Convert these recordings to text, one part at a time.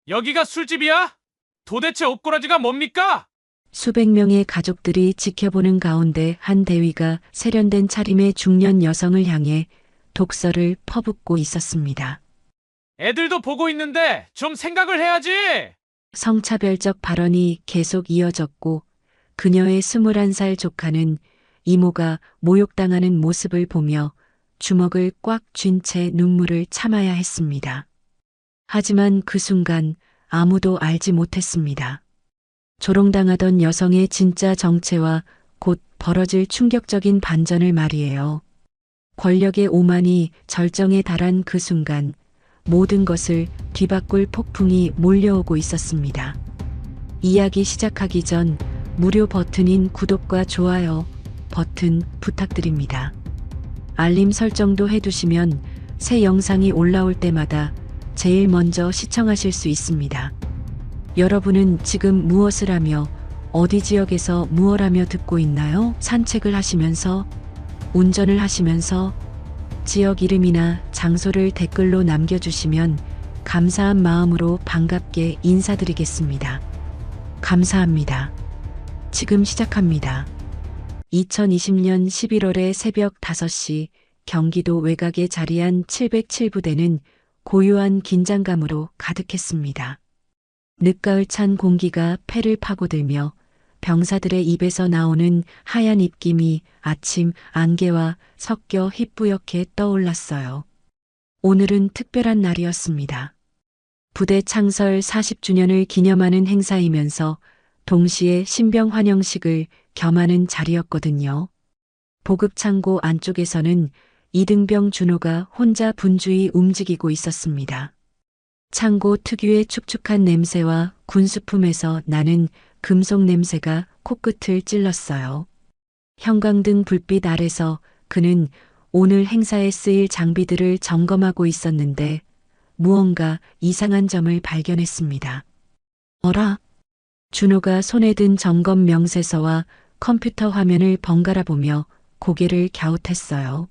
여기가 술집이야? 도대체 옷꼬라지가 뭡니까? 수백 명의 가족들이 지켜보는 가운데 한 대위가 세련된 차림의 중년 여성을 향해 독서를 퍼붓고 있었습니다. 애들도 보고 있는데 좀 생각을 해야지. 성차별적 발언이 계속 이어졌고 그녀의 21살 조카는 이모가 모욕당하는 모습을 보며 주먹을 꽉 쥔 채 눈물을 참아야 했습니다. 하지만 그 순간 아무도 알지 못했습니다. 조롱당하던 여성의 진짜 정체와 곧 벌어질 충격적인 반전을 말이에요. 권력의 오만이 절정에 달한 그 순간 모든 것을 뒤바꿀 폭풍이 몰려오고 있었습니다. 이야기 시작하기 전 무료 버튼인 구독과 좋아요 버튼 부탁드립니다. 알림 설정도 해두시면 새 영상이 올라올 때마다 제일 먼저 시청하실 수 있습니다. 여러분은 지금 무엇을 하며 어디 지역에서 무엇 하며 듣고 있나요? 산책을 하시면서, 운전을 하시면서, 지역 이름이나 장소를 댓글로 남겨주시면 감사한 마음으로 반갑게 인사드리겠습니다. 감사합니다. 지금 시작합니다. 2020년 11월의 새벽 5시 경기도 외곽에 자리한 707부대는 고요한 긴장감으로 가득했습니다. 늦가을 찬 공기가 폐를 파고들며 병사들의 입에서 나오는 하얀 입김이 아침 안개와 섞여 희뿌옇게 떠올랐어요. 오늘은 특별한 날이었습니다. 부대 창설 40주년을 기념하는 행사이면서 동시에 신병 환영식을 겸하는 자리였거든요. 보급창고 안쪽에서는 이등병 준호가 혼자 분주히 움직이고 있었습니다. 창고 특유의 축축한 냄새와 군수품에서 나는 금속 냄새가 코끝을 찔렀어요. 형광등 불빛 아래서 그는 오늘 행사에 쓰일 장비들을 점검하고 있었는데 무언가 이상한 점을 발견했습니다. 어라? 준호가 손에 든 점검 명세서와 컴퓨터 화면을 번갈아 보며 고개를 갸웃했어요.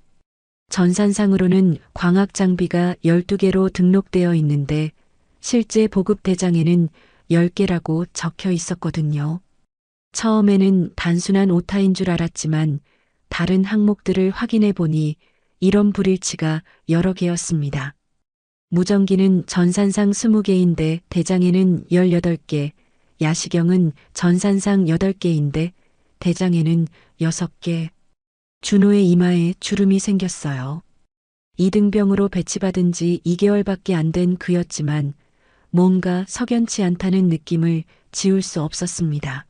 전산상으로는 광학 장비가 12개로 등록되어 있는데 실제 보급 대장에는 10개라고 적혀 있었거든요. 처음에는 단순한 오타인 줄 알았지만 다른 항목들을 확인해 보니 이런 불일치가 여러 개였습니다. 무전기는 전산상 20개인데 대장에는 18개, 야시경은 전산상 8개인데 대장에는 6개. 준호의 이마에 주름이 생겼어요. 이등병으로 배치받은 지 2개월밖에 안 된 그였지만 뭔가 석연치 않다는 느낌을 지울 수 없었습니다.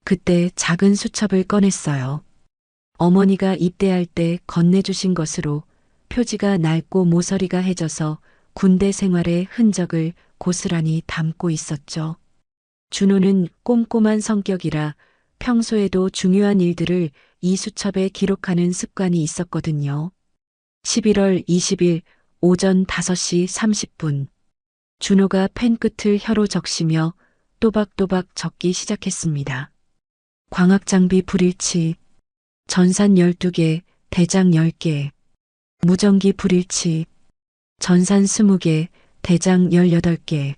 그때 작은 수첩을 꺼냈어요. 어머니가 입대할 때 건네주신 것으로 표지가 낡고 모서리가 해져서 군대 생활의 흔적을 고스란히 담고 있었죠. 준호는 꼼꼼한 성격이라 평소에도 중요한 일들을 이 수첩에 기록하는 습관이 있었거든요. 11월 20일 오전 5시 30분. 준호가 펜끝을 혀로 적시며 또박또박 적기 시작했습니다. 광학장비 불일치, 전산 12개, 대장 10개, 무전기 불일치, 전산 20개, 대장 18개.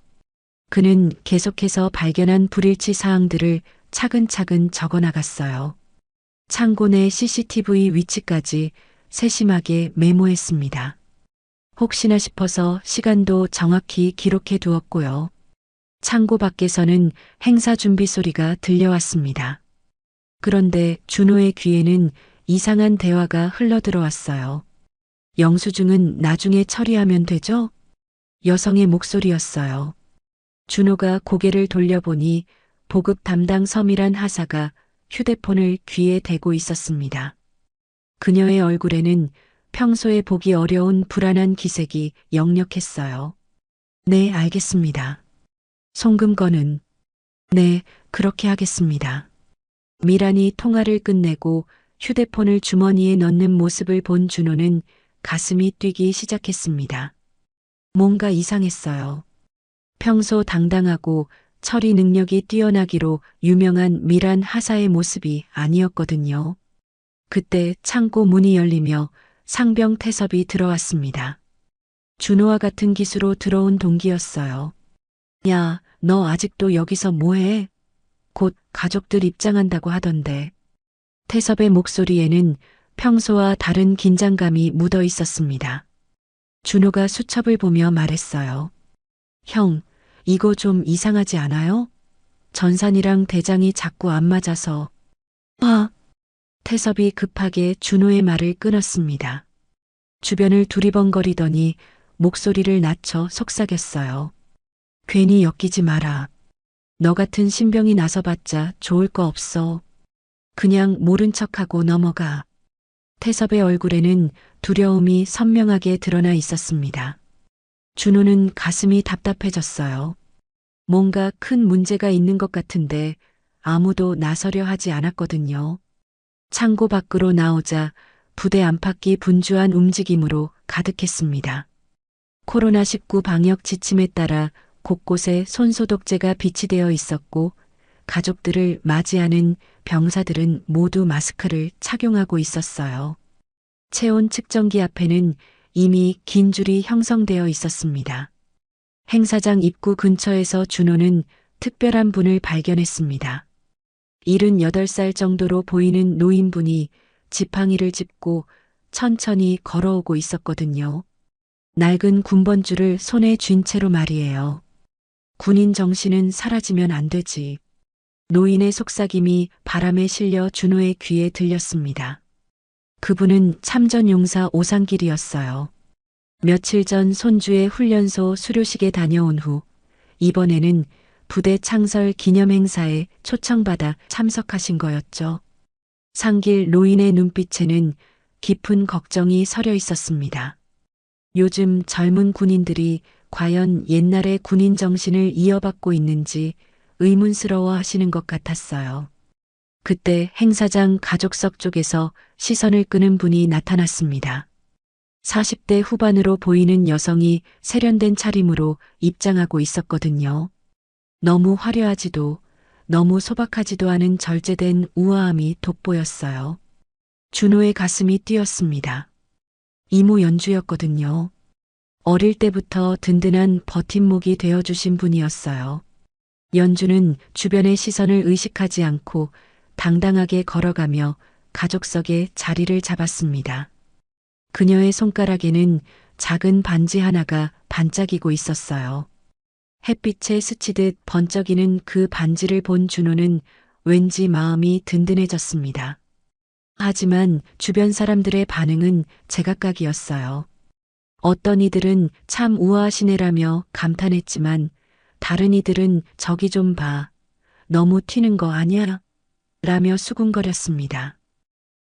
그는 계속해서 발견한 불일치 사항들을 차근차근 적어나갔어요. 창고 내 CCTV 위치까지 세심하게 메모했습니다. 혹시나 싶어서 시간도 정확히 기록해 두었고요. 창고 밖에서는 행사 준비 소리가 들려왔습니다. 그런데 준호의 귀에는 이상한 대화가 흘러들어왔어요. 영수증은 나중에 처리하면 되죠? 여성의 목소리였어요. 준호가 고개를 돌려보니 보급 담당 서밀한 하사가 휴대폰을 귀에 대고 있었습니다. 그녀의 얼굴에는 평소에 보기 어려운 불안한 기색이 역력했어요. 네, 알겠습니다. 송금건은? 네, 그렇게 하겠습니다. 미란이 통화를 끝내고 휴대폰을 주머니에 넣는 모습을 본 준호는 가슴이 뛰기 시작했습니다. 뭔가 이상했어요. 평소 당당하고 처리 능력이 뛰어나기로 유명한 미란 하사의 모습이 아니었거든요. 그때 창고 문이 열리며 상병 태섭이 들어왔습니다. 준호와 같은 기수로 들어온 동기였어요. 야, 너 아직도 여기서 뭐해? 곧 가족들 입장한다고 하던데. 태섭의 목소리에는 평소와 다른 긴장감이 묻어 있었습니다. 준호가 수첩을 보며 말했어요. 형, 이거 좀 이상하지 않아요? 전산이랑 대장이 자꾸 안 맞아서. 아, 태섭이 급하게 준호의 말을 끊었습니다. 주변을 두리번거리더니 목소리를 낮춰 속삭였어요. 괜히 엮이지 마라. 너 같은 신병이 나서봤자 좋을 거 없어. 그냥 모른 척하고 넘어가. 태섭의 얼굴에는 두려움이 선명하게 드러나 있었습니다. 준호는 가슴이 답답해졌어요. 뭔가 큰 문제가 있는 것 같은데 아무도 나서려 하지 않았거든요. 창고 밖으로 나오자 부대 안팎이 분주한 움직임으로 가득했습니다. 코로나19 방역 지침에 따라 곳곳에 손소독제가 비치되어 있었고 가족들을 맞이하는 병사들은 모두 마스크를 착용하고 있었어요. 체온 측정기 앞에는 이미 긴 줄이 형성되어 있었습니다. 행사장 입구 근처에서 준호는 특별한 분을 발견했습니다. 78살 정도로 보이는 노인분이 지팡이를 짚고 천천히 걸어오고 있었거든요. 낡은 군번줄을 손에 쥔 채로 말이에요. 군인 정신은 사라지면 안 되지. 노인의 속삭임이 바람에 실려 준호의 귀에 들렸습니다. 그분은 참전용사 오상길이었어요. 며칠 전 손주의 훈련소 수료식에 다녀온 후 이번에는 부대 창설 기념 행사에 초청받아 참석하신 거였죠. 상길 노인의 눈빛에는 깊은 걱정이 서려 있었습니다. 요즘 젊은 군인들이 과연 옛날의 군인 정신을 이어받고 있는지 의문스러워 하시는 것 같았어요. 그때 행사장 가족석 쪽에서 시선을 끄는 분이 나타났습니다. 40대 후반으로 보이는 여성이 세련된 차림으로 입장하고 있었거든요. 너무 화려하지도 너무 소박하지도 않은 절제된 우아함이 돋보였어요. 준호의 가슴이 뛰었습니다. 이모 연주였거든요. 어릴 때부터 든든한 버팀목이 되어주신 분이었어요. 연주는 주변의 시선을 의식하지 않고 당당하게 걸어가며 가족석에 자리를 잡았습니다. 그녀의 손가락에는 작은 반지 하나가 반짝이고 있었어요. 햇빛에 스치듯 번쩍이는 그 반지를 본 준호는 왠지 마음이 든든해졌습니다. 하지만 주변 사람들의 반응은 제각각이었어요. 어떤 이들은 참 우아하시네라며 감탄했지만 다른 이들은 저기 좀 봐. 너무 튀는 거 아니야? 라며 수군거렸습니다.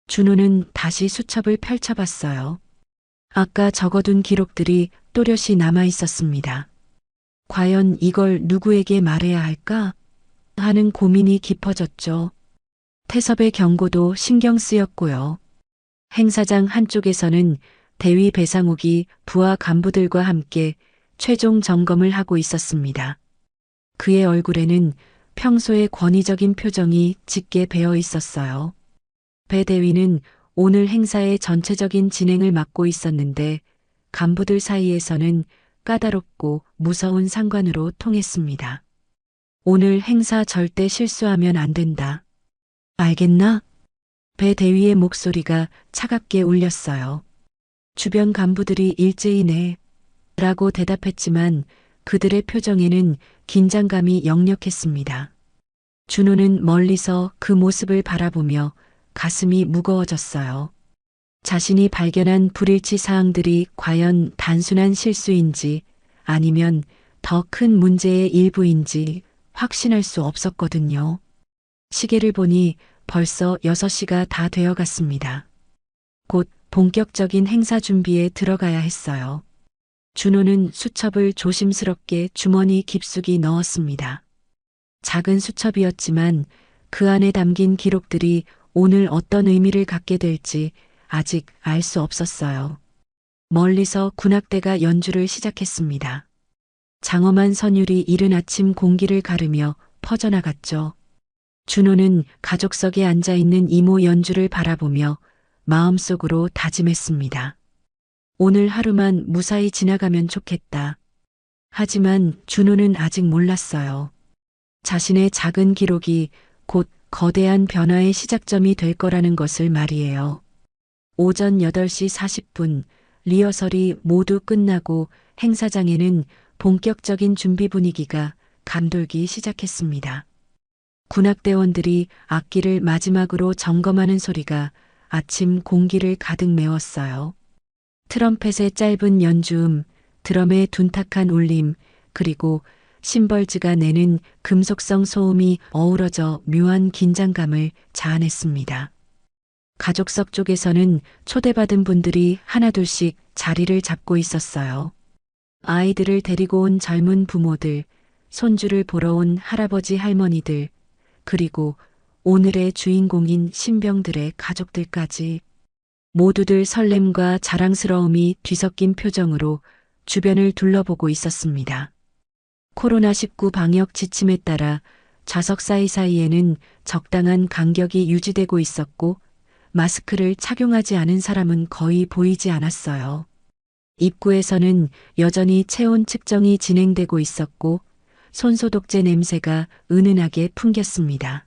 준호는 다시 수첩을 펼쳐봤어요. 아까 적어둔 기록들이 또렷이 남아 있었습니다. 과연 이걸 누구에게 말해야 할까? 하는 고민이 깊어졌죠. 태섭의 경고도 신경 쓰였고요. 행사장 한쪽에서는 대위 배상욱이 부하 간부들과 함께 최종 점검을 하고 있었습니다. 그의 얼굴에는 평소의 권위적인 표정이 짙게 배어 있었어요. 배 대위는 오늘 행사의 전체적인 진행을 맡고 있었는데 간부들 사이에서는 까다롭고 무서운 상관으로 통했습니다. 오늘 행사 절대 실수하면 안 된다. 알겠나? 배 대위의 목소리가 차갑게 울렸어요. 주변 간부들이 일제히네 라고 대답했지만 그들의 표정에는 긴장감이 역력했습니다. 준호는 멀리서 그 모습을 바라보며 가슴이 무거워졌어요. 자신이 발견한 불일치 사항들이 과연 단순한 실수인지 아니면 더 큰 문제의 일부인지 확신할 수 없었거든요. 시계를 보니 벌써 6시가 다 되어 갔습니다. 곧 본격적인 행사 준비에 들어가야 했어요. 준호는 수첩을 조심스럽게 주머니 깊숙이 넣었습니다. 작은 수첩이었지만 그 안에 담긴 기록들이 오늘 어떤 의미를 갖게 될지 아직 알 수 없었어요. 멀리서 군악대가 연주를 시작했습니다. 장엄한 선율이 이른 아침 공기를 가르며 퍼져나갔죠. 준호는 가족석에 앉아있는 이모 연주를 바라보며 마음속으로 다짐했습니다. 오늘 하루만 무사히 지나가면 좋겠다. 하지만 준호는 아직 몰랐어요. 자신의 작은 기록이 곧 거대한 변화의 시작점이 될 거라는 것을 말이에요. 오전 8시 40분 리허설이 모두 끝나고 행사장에는 본격적인 준비 분위기가 감돌기 시작했습니다. 군악대원들이 악기를 마지막으로 점검하는 소리가 아침 공기를 가득 메웠어요. 트럼펫의 짧은 연주음, 드럼의 둔탁한 울림, 그리고 심벌즈가 내는 금속성 소음이 어우러져 묘한 긴장감을 자아냈습니다. 가족석 쪽에서는 초대받은 분들이 하나둘씩 자리를 잡고 있었어요. 아이들을 데리고 온 젊은 부모들, 손주를 보러 온 할아버지 할머니들, 그리고 오늘의 주인공인 신병들의 가족들까지 모두들 설렘과 자랑스러움이 뒤섞인 표정으로 주변을 둘러보고 있었습니다. 코로나19 방역 지침에 따라 좌석 사이사이에는 적당한 간격이 유지되고 있었고 마스크를 착용하지 않은 사람은 거의 보이지 않았어요. 입구에서는 여전히 체온 측정이 진행되고 있었고 손소독제 냄새가 은은하게 풍겼습니다.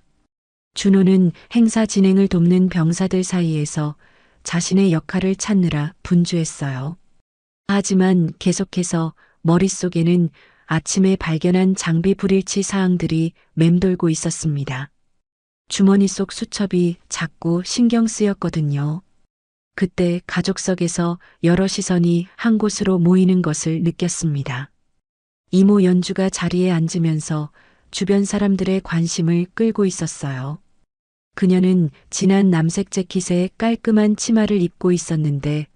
준호는 행사 진행을 돕는 병사들 사이에서 자신의 역할을 찾느라 분주했어요. 하지만 계속해서 머릿속에는 아침에 발견한 장비 불일치 사항들이 맴돌고 있었습니다. 주머니 속 수첩이 자꾸 신경 쓰였거든요. 그때 가족석에서 여러 시선이 한 곳으로 모이는 것을 느꼈습니다. 이모 연주가 자리에 앉으면서 주변 사람들의 관심을 끌고 있었어요. 그녀는 진한 남색 재킷에 깔끔한 치마를 입고 있었는데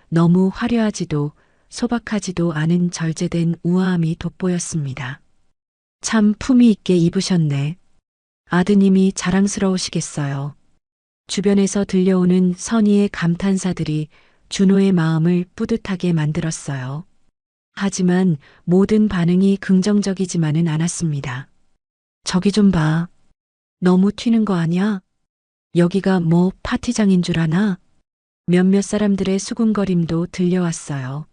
너무 화려하지도 소박하지도 않은 절제된 우아함이 돋보였습니다. 참 품위 있게 입으셨네. 아드님이 자랑스러우시겠어요. 주변에서 들려오는 선의의 감탄사들이 준호의 마음을 뿌듯하게 만들었어요. 하지만 모든 반응이 긍정적이지만은 않았습니다. 저기 좀 봐. 너무 튀는 거 아니야? 여기가 뭐 파티장인 줄 아나? 몇몇 사람들의 수군거림도 들려왔어요.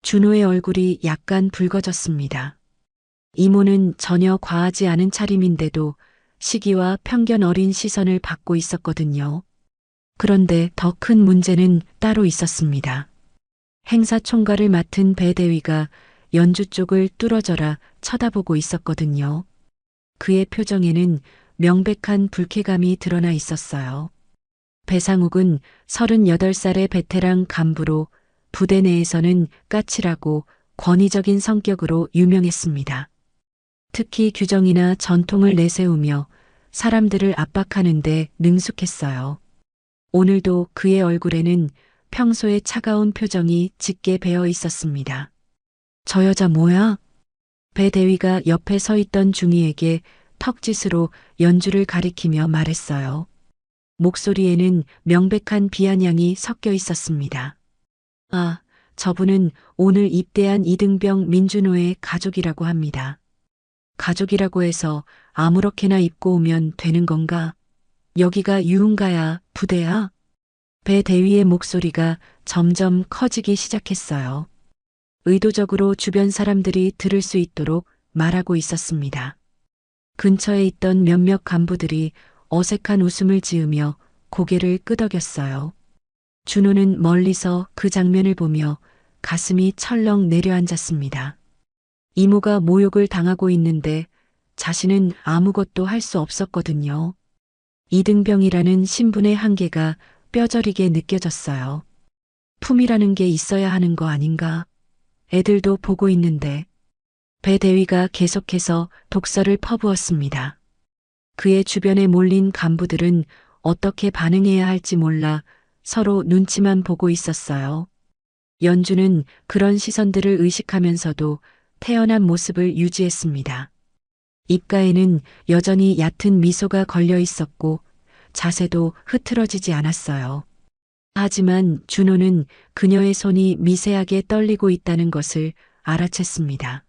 준호의 얼굴이 약간 붉어졌습니다. 이모는 전혀 과하지 않은 차림인데도 시기와 편견 어린 시선을 받고 있었거든요. 그런데 더 큰 문제는 따로 있었습니다. 행사 총괄을 맡은 배 대위가 연주 쪽을 뚫어져라 쳐다보고 있었거든요. 그의 표정에는 명백한 불쾌감이 드러나 있었어요. 배상욱은 38살의 베테랑 간부로 부대 내에서는 까칠하고 권위적인 성격으로 유명했습니다. 특히 규정이나 전통을 내세우며 사람들을 압박하는데 능숙했어요. 오늘도 그의 얼굴에는 평소의 차가운 표정이 짙게 배어 있었습니다. 저 여자 뭐야? 배 대위가 옆에 서 있던 중이에게 턱짓으로 연주를 가리키며 말했어요. 목소리에는 명백한 비아냥이 섞여 있었습니다. 아, 저분은 오늘 입대한 이등병 민준호의 가족이라고 합니다. 가족이라고 해서 아무렇게나 입고 오면 되는 건가? 여기가 유흥가야, 부대야? 배 대위의 목소리가 점점 커지기 시작했어요. 의도적으로 주변 사람들이 들을 수 있도록 말하고 있었습니다. 근처에 있던 몇몇 간부들이 어색한 웃음을 지으며 고개를 끄덕였어요. 준호는 멀리서 그 장면을 보며 가슴이 철렁 내려앉았습니다. 이모가 모욕을 당하고 있는데 자신은 아무것도 할 수 없었거든요. 이등병이라는 신분의 한계가 뼈저리게 느껴졌어요. 품이라는 게 있어야 하는 거 아닌가? 애들도 보고 있는데. 배 대위가 계속해서 독설을 퍼부었습니다. 그의 주변에 몰린 간부들은 어떻게 반응해야 할지 몰라 서로 눈치만 보고 있었어요. 연주는 그런 시선들을 의식하면서도 태연한 모습을 유지했습니다. 입가에는 여전히 얕은 미소가 걸려 있었고 자세도 흐트러지지 않았어요. 하지만 준호는 그녀의 손이 미세하게 떨리고 있다는 것을 알아챘습니다.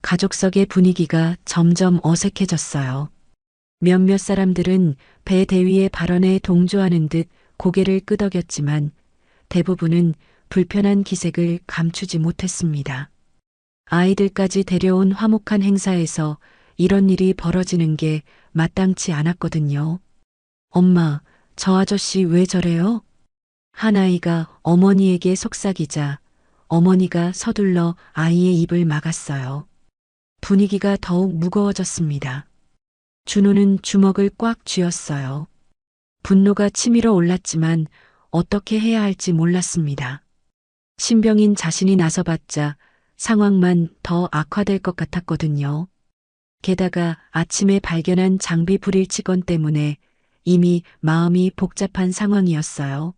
가족석의 분위기가 점점 어색해졌어요. 몇몇 사람들은 배 대위의 발언에 동조하는 듯 고개를 끄덕였지만 대부분은 불편한 기색을 감추지 못했습니다. 아이들까지 데려온 화목한 행사에서 이런 일이 벌어지는 게 마땅치 않았거든요. 엄마, 저 아저씨 왜 저래요? 한 아이가 어머니에게 속삭이자 어머니가 서둘러 아이의 입을 막았어요. 분위기가 더욱 무거워졌습니다. 준호는 주먹을 꽉 쥐었어요. 분노가 치밀어 올랐지만 어떻게 해야 할지 몰랐습니다. 신병인 자신이 나서봤자 상황만 더 악화될 것 같았거든요. 게다가 아침에 발견한 장비 불일치건 때문에 이미 마음이 복잡한 상황이었어요.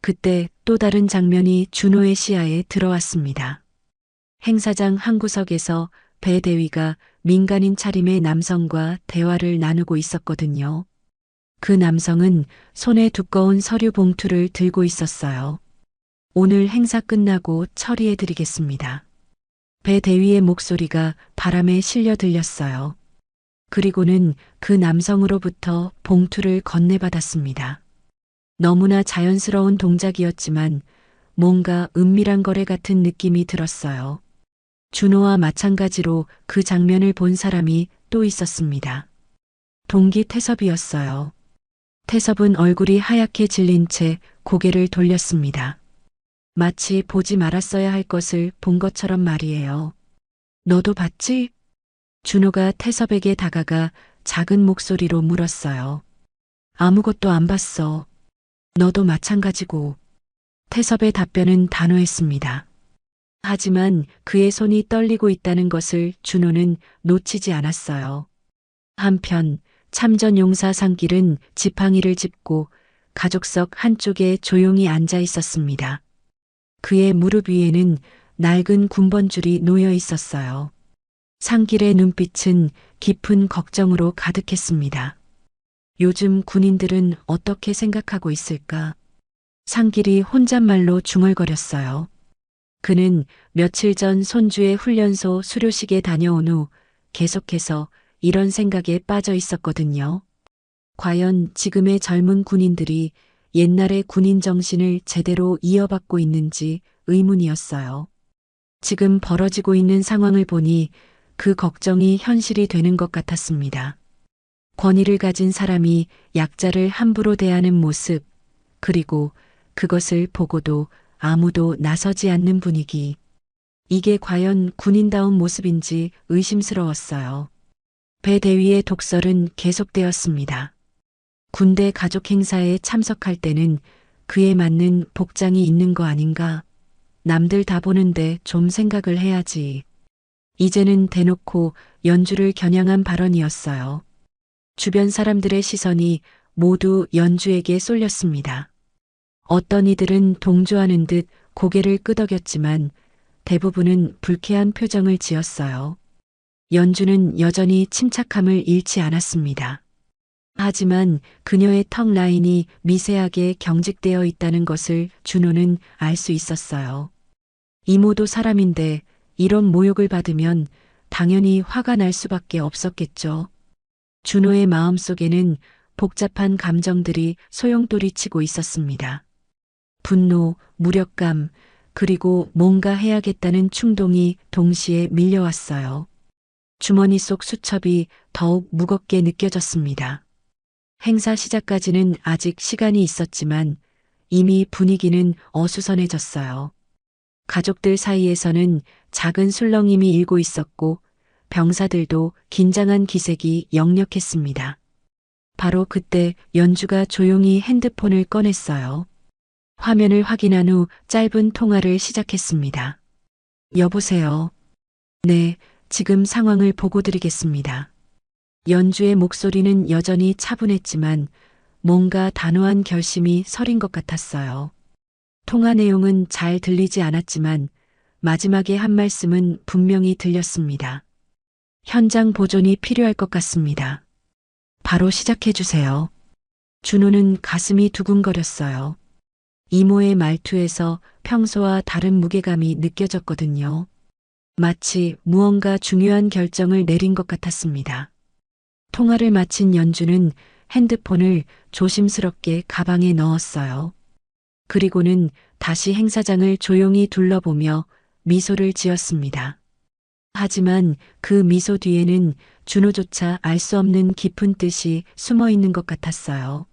그때 또 다른 장면이 준호의 시야에 들어왔습니다. 행사장 한 구석에서 배 대위가 민간인 차림의 남성과 대화를 나누고 있었거든요. 그 남성은 손에 두꺼운 서류 봉투를 들고 있었어요. 오늘 행사 끝나고 처리해 드리겠습니다. 배 대위의 목소리가 바람에 실려 들렸어요. 그리고는 그 남성으로부터 봉투를 건네받았습니다. 너무나 자연스러운 동작이었지만 뭔가 은밀한 거래 같은 느낌이 들었어요. 준호와 마찬가지로 그 장면을 본 사람이 또 있었습니다. 동기 태섭이었어요. 태섭은 얼굴이 하얗게 질린 채 고개를 돌렸습니다. 마치 보지 말았어야 할 것을 본 것처럼 말이에요. 너도 봤지? 준호가 태섭에게 다가가 작은 목소리로 물었어요. 아무것도 안 봤어. 너도 마찬가지고. 태섭의 답변은 단호했습니다. 하지만 그의 손이 떨리고 있다는 것을 준호는 놓치지 않았어요. 한편 참전용사 상길은 지팡이를 짚고 가족석 한쪽에 조용히 앉아 있었습니다. 그의 무릎 위에는 낡은 군번줄이 놓여 있었어요. 상길의 눈빛은 깊은 걱정으로 가득했습니다. 요즘 군인들은 어떻게 생각하고 있을까? 상길이 혼잣말로 중얼거렸어요. 그는 며칠 전 손주의 훈련소 수료식에 다녀온 후 계속해서 이런 생각에 빠져 있었거든요. 과연 지금의 젊은 군인들이 옛날의 군인 정신을 제대로 이어받고 있는지 의문이었어요. 지금 벌어지고 있는 상황을 보니 그 걱정이 현실이 되는 것 같았습니다. 권위를 가진 사람이 약자를 함부로 대하는 모습, 그리고 그것을 보고도 아무도 나서지 않는 분위기. 이게 과연 군인다운 모습인지 의심스러웠어요. 배 대위의 독설은 계속되었습니다. 군대 가족 행사에 참석할 때는 그에 맞는 복장이 있는 거 아닌가? 남들 다 보는데 좀 생각을 해야지. 이제는 대놓고 연주를 겨냥한 발언이었어요. 주변 사람들의 시선이 모두 연주에게 쏠렸습니다. 어떤 이들은 동조하는 듯 고개를 끄덕였지만 대부분은 불쾌한 표정을 지었어요. 연주는 여전히 침착함을 잃지 않았습니다. 하지만 그녀의 턱 라인이 미세하게 경직되어 있다는 것을 준호는 알 수 있었어요. 이모도 사람인데 이런 모욕을 받으면 당연히 화가 날 수밖에 없었겠죠. 준호의 마음속에는 복잡한 감정들이 소용돌이치고 있었습니다. 분노, 무력감, 그리고 뭔가 해야겠다는 충동이 동시에 밀려왔어요. 주머니 속 수첩이 더욱 무겁게 느껴졌습니다. 행사 시작까지는 아직 시간이 있었지만 이미 분위기는 어수선해졌어요. 가족들 사이에서는 작은 술렁임이 일고 있었고 병사들도 긴장한 기색이 역력했습니다. 바로 그때 연주가 조용히 핸드폰을 꺼냈어요. 화면을 확인한 후 짧은 통화를 시작했습니다. 여보세요. 네, 지금 상황을 보고 드리겠습니다. 연주의 목소리는 여전히 차분했지만 뭔가 단호한 결심이 서린 것 같았어요. 통화 내용은 잘 들리지 않았지만 마지막에 한 말씀은 분명히 들렸습니다. 현장 보존이 필요할 것 같습니다. 바로 시작해 주세요. 준호는 가슴이 두근거렸어요. 이모의 말투에서 평소와 다른 무게감이 느껴졌거든요. 마치 무언가 중요한 결정을 내린 것 같았습니다. 통화를 마친 연주는 핸드폰을 조심스럽게 가방에 넣었어요. 그리고는 다시 행사장을 조용히 둘러보며 미소를 지었습니다. 하지만 그 미소 뒤에는 준호조차 알 수 없는 깊은 뜻이 숨어 있는 것 같았어요.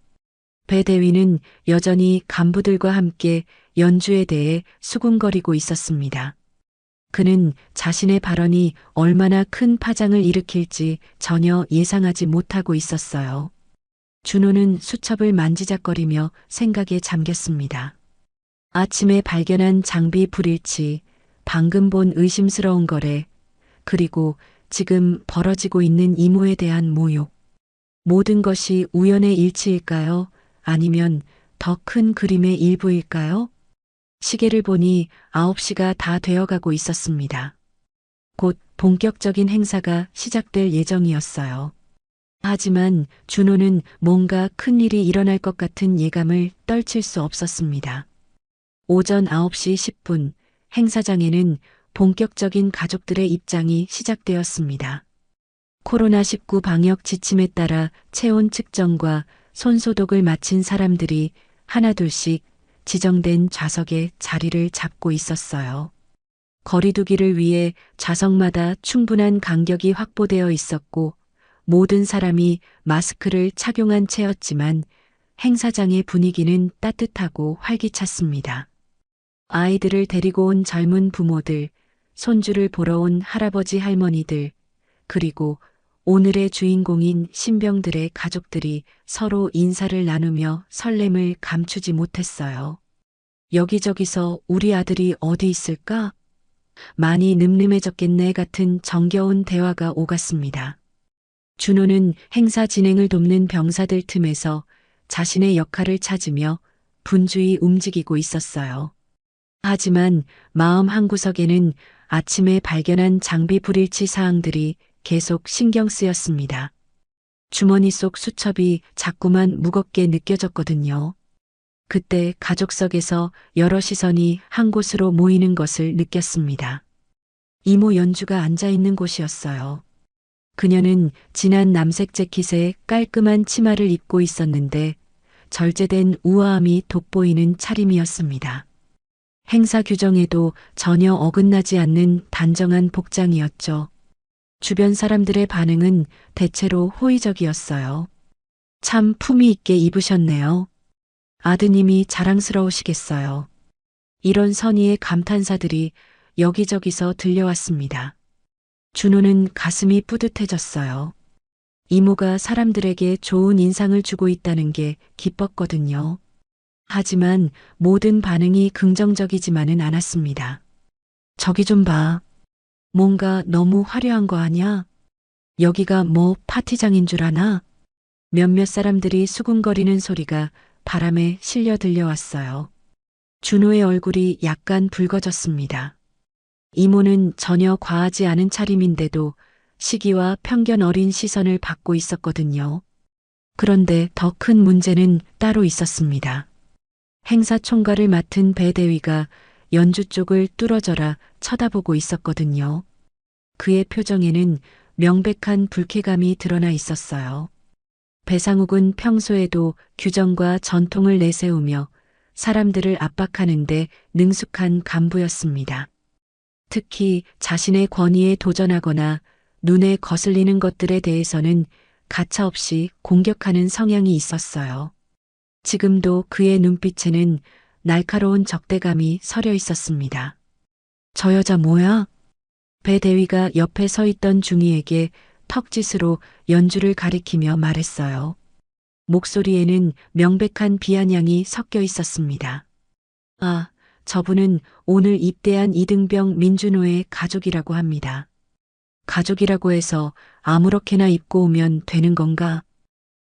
배 대위는 여전히 간부들과 함께 연주에 대해 수군거리고 있었습니다. 그는 자신의 발언이 얼마나 큰 파장을 일으킬지 전혀 예상하지 못하고 있었어요. 준호는 수첩을 만지작거리며 생각에 잠겼습니다. 아침에 발견한 장비 불일치, 방금 본 의심스러운 거래, 그리고 지금 벌어지고 있는 이모에 대한 모욕. 모든 것이 우연의 일치일까요? 아니면 더 큰 그림의 일부일까요? 시계를 보니 9시가 다 되어가고 있었습니다. 곧 본격적인 행사가 시작될 예정이었어요. 하지만 준호는 뭔가 큰일이 일어날 것 같은 예감을 떨칠 수 없었습니다. 오전 9시 10분 행사장에는 본격적인 가족들의 입장이 시작되었습니다. 코로나19 방역 지침에 따라 체온 측정과 손소독을 마친 사람들이 하나둘씩 지정된 좌석에 자리를 잡고 있었어요. 거리두기를 위해 좌석마다 충분한 간격이 확보되어 있었고 모든 사람이 마스크를 착용한 채였지만 행사장의 분위기는 따뜻하고 활기찼습니다. 아이들을 데리고 온 젊은 부모들, 손주를 보러 온 할아버지 할머니들, 그리고 오늘의 주인공인 신병들의 가족들이 서로 인사를 나누며 설렘을 감추지 못했어요. 여기저기서 우리 아들이 어디 있을까? 많이 늠름해졌겠네 같은 정겨운 대화가 오갔습니다. 준호는 행사 진행을 돕는 병사들 틈에서 자신의 역할을 찾으며 분주히 움직이고 있었어요. 하지만 마음 한구석에는 아침에 발견한 장비 불일치 사항들이 계속 신경 쓰였습니다. 주머니 속 수첩이 자꾸만 무겁게 느껴졌거든요. 그때 가족석에서 여러 시선이 한 곳으로 모이는 것을 느꼈습니다. 이모 연주가 앉아 있는 곳이었어요. 그녀는 진한 남색 재킷에 깔끔한 치마를 입고 있었는데 절제된 우아함이 돋보이는 차림이었습니다. 행사 규정에도 전혀 어긋나지 않는 단정한 복장이었죠. 주변 사람들의 반응은 대체로 호의적이었어요. 참 품위 있게 입으셨네요. 아드님이 자랑스러우시겠어요. 이런 선의의 감탄사들이 여기저기서 들려왔습니다. 준호는 가슴이 뿌듯해졌어요. 이모가 사람들에게 좋은 인상을 주고 있다는 게 기뻤거든요. 하지만 모든 반응이 긍정적이지만은 않았습니다. 저기 좀 봐. 뭔가 너무 화려한 거 아냐? 여기가 뭐 파티장인 줄 아나? 몇몇 사람들이 수군거리는 소리가 바람에 실려 들려왔어요. 준호의 얼굴이 약간 붉어졌습니다. 이모는 전혀 과하지 않은 차림인데도 시기와 편견 어린 시선을 받고 있었거든요. 그런데 더 큰 문제는 따로 있었습니다. 행사 총괄을 맡은 배 대위가 연주 쪽을 뚫어져라 쳐다보고 있었거든요. 그의 표정에는 명백한 불쾌감이 드러나 있었어요. 배상욱은 평소에도 규정과 전통을 내세우며 사람들을 압박하는데 능숙한 간부였습니다. 특히 자신의 권위에 도전하거나 눈에 거슬리는 것들에 대해서는 가차없이 공격하는 성향이 있었어요. 지금도 그의 눈빛에는 날카로운 적대감이 서려 있었습니다. 저 여자 뭐야? 배 대위가 옆에 서 있던 중이에게 턱짓으로 연주를 가리키며 말했어요. 목소리에는 명백한 비아냥이 섞여 있었습니다. 아, 저분은 오늘 입대한 이등병 민준호의 가족이라고 합니다. 가족이라고 해서 아무렇게나 입고 오면 되는 건가?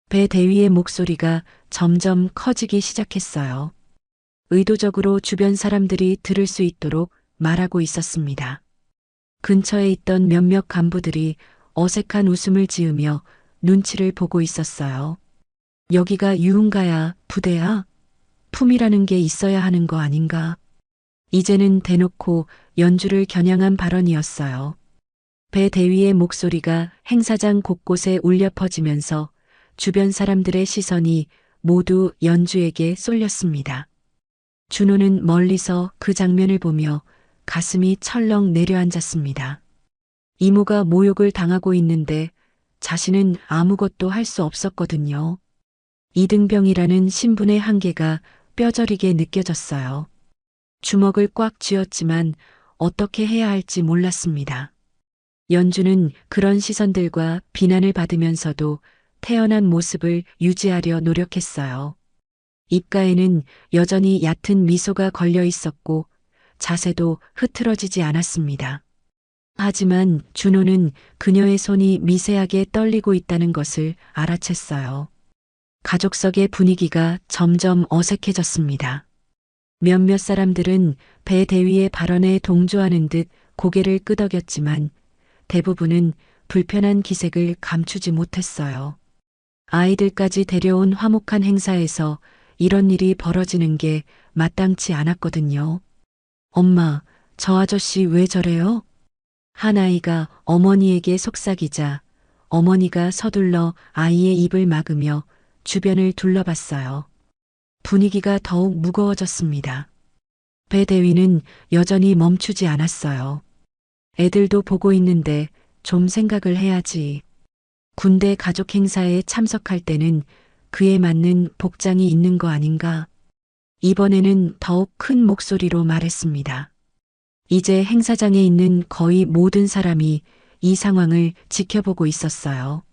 배 대위의 목소리가 점점 커지기 시작했어요. 의도적으로 주변 사람들이 들을 수 있도록 말하고 있었습니다. 근처에 있던 몇몇 간부들이 어색한 웃음을 지으며 눈치를 보고 있었어요. 여기가 유흥가야, 부대야? 품이라는 게 있어야 하는 거 아닌가? 이제는 대놓고 연주를 겨냥한 발언이었어요. 배 대위의 목소리가 행사장 곳곳에 울려 퍼지면서 주변 사람들의 시선이 모두 연주에게 쏠렸습니다. 준호는 멀리서 그 장면을 보며 가슴이 철렁 내려앉았습니다. 이모가 모욕을 당하고 있는데 자신은 아무것도 할 수 없었거든요. 이등병이라는 신분의 한계가 뼈저리게 느껴졌어요. 주먹을 꽉 쥐었지만 어떻게 해야 할지 몰랐습니다. 연주는 그런 시선들과 비난을 받으면서도 태어난 모습을 유지하려 노력했어요. 입가에는 여전히 얕은 미소가 걸려 있었고 자세도 흐트러지지 않았습니다. 하지만 준호는 그녀의 손이 미세하게 떨리고 있다는 것을 알아챘어요. 가족석의 분위기가 점점 어색해졌습니다. 몇몇 사람들은 배 대위의 발언에 동조하는 듯 고개를 끄덕였지만 대부분은 불편한 기색을 감추지 못했어요. 아이들까지 데려온 화목한 행사에서 이런 일이 벌어지는 게 마땅치 않았거든요. 엄마, 저 아저씨 왜 저래요? 한 아이가 어머니에게 속삭이자 어머니가 서둘러 아이의 입을 막으며 주변을 둘러봤어요. 분위기가 더욱 무거워졌습니다. 배 대위는 여전히 멈추지 않았어요. 애들도 보고 있는데 좀 생각을 해야지. 군대 가족 행사에 참석할 때는 그에 맞는 복장이 있는 거 아닌가? 이번에는 더욱 큰 목소리로 말했습니다. 이제 행사장에 있는 거의 모든 사람이 이 상황을 지켜보고 있었어요.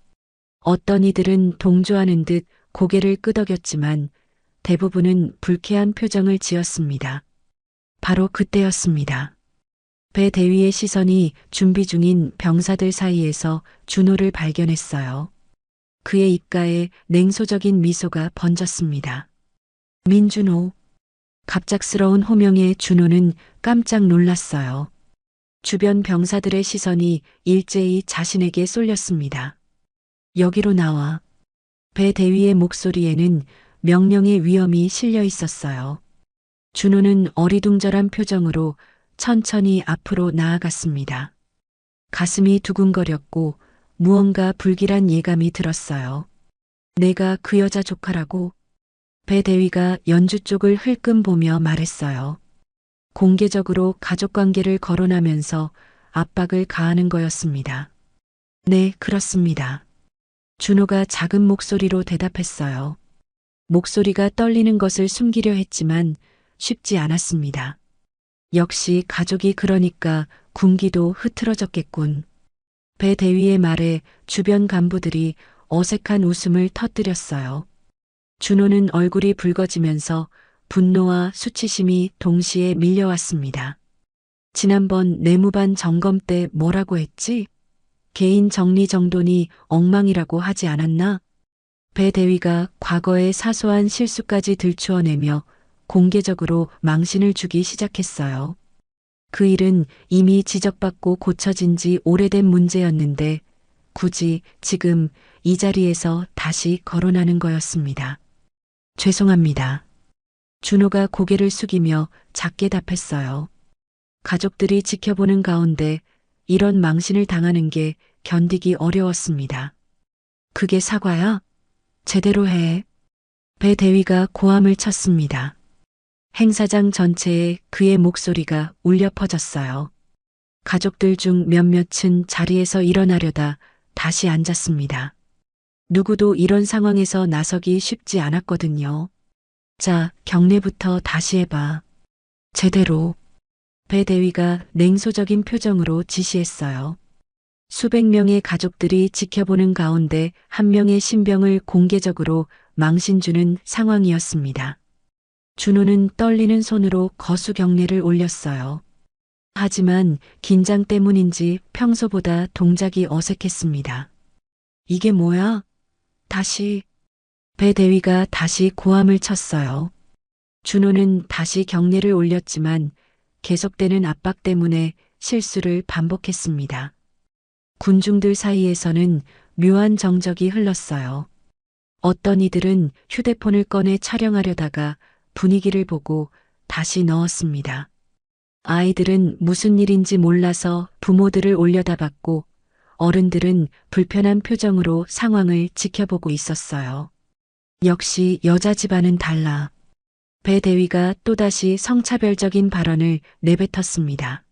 어떤 이들은 동조하는 듯 고개를 끄덕였지만 대부분은 불쾌한 표정을 지었습니다. 바로 그때였습니다. 배 대위의 시선이 준비 중인 병사들 사이에서 준호를 발견했어요. 그의 입가에 냉소적인 미소가 번졌습니다. 민준호. 갑작스러운 호명에 준호는 깜짝 놀랐어요. 주변 병사들의 시선이 일제히 자신에게 쏠렸습니다. 여기로 나와. 배 대위의 목소리에는 명령의 위엄이 실려 있었어요. 준호는 어리둥절한 표정으로 천천히 앞으로 나아갔습니다. 가슴이 두근거렸고 무언가 불길한 예감이 들었어요. 내가 그 여자 조카라고? 배 대위가 연주 쪽을 흘끔 보며 말했어요. 공개적으로 가족관계를 거론하면서 압박을 가하는 거였습니다. 네, 그렇습니다. 준호가 작은 목소리로 대답했어요. 목소리가 떨리는 것을 숨기려 했지만 쉽지 않았습니다. 역시 가족이 그러니까 군기도 흐트러졌겠군. 배 대위의 말에 주변 간부들이 어색한 웃음을 터뜨렸어요. 준호는 얼굴이 붉어지면서 분노와 수치심이 동시에 밀려왔습니다. 지난번 내무반 점검 때 뭐라고 했지? 개인 정리정돈이 엉망이라고 하지 않았나? 배 대위가 과거의 사소한 실수까지 들추어내며 공개적으로 망신을 주기 시작했어요. 그 일은 이미 지적받고 고쳐진 지 오래된 문제였는데 굳이 지금 이 자리에서 다시 거론하는 거였습니다. 죄송합니다. 준호가 고개를 숙이며 작게 답했어요. 가족들이 지켜보는 가운데 이런 망신을 당하는 게 견디기 어려웠습니다. 그게 사과야? 제대로 해. 배 대위가 고함을 쳤습니다. 행사장 전체에 그의 목소리가 울려 퍼졌어요. 가족들 중 몇몇은 자리에서 일어나려다 다시 앉았습니다. 누구도 이런 상황에서 나서기 쉽지 않았거든요. 자, 경례부터 다시 해봐. 제대로. 배 대위가 냉소적인 표정으로 지시했어요. 수백 명의 가족들이 지켜보는 가운데 한 명의 신병을 공개적으로 망신 주는 상황이었습니다. 준호는 떨리는 손으로 거수 경례를 올렸어요. 하지만 긴장 때문인지 평소보다 동작이 어색했습니다. 이게 뭐야? 다시. 배 대위가 다시 고함을 쳤어요. 준호는 다시 경례를 올렸지만 계속되는 압박 때문에 실수를 반복했습니다. 군중들 사이에서는 묘한 정적이 흘렀어요. 어떤 이들은 휴대폰을 꺼내 촬영하려다가 분위기를 보고 다시 넣었습니다. 아이들은 무슨 일인지 몰라서 부모들을 올려다봤고 어른들은 불편한 표정으로 상황을 지켜보고 있었어요. 역시 여자 집안은 달라. 배 대위가 또다시 성차별적인 발언을 내뱉었습니다.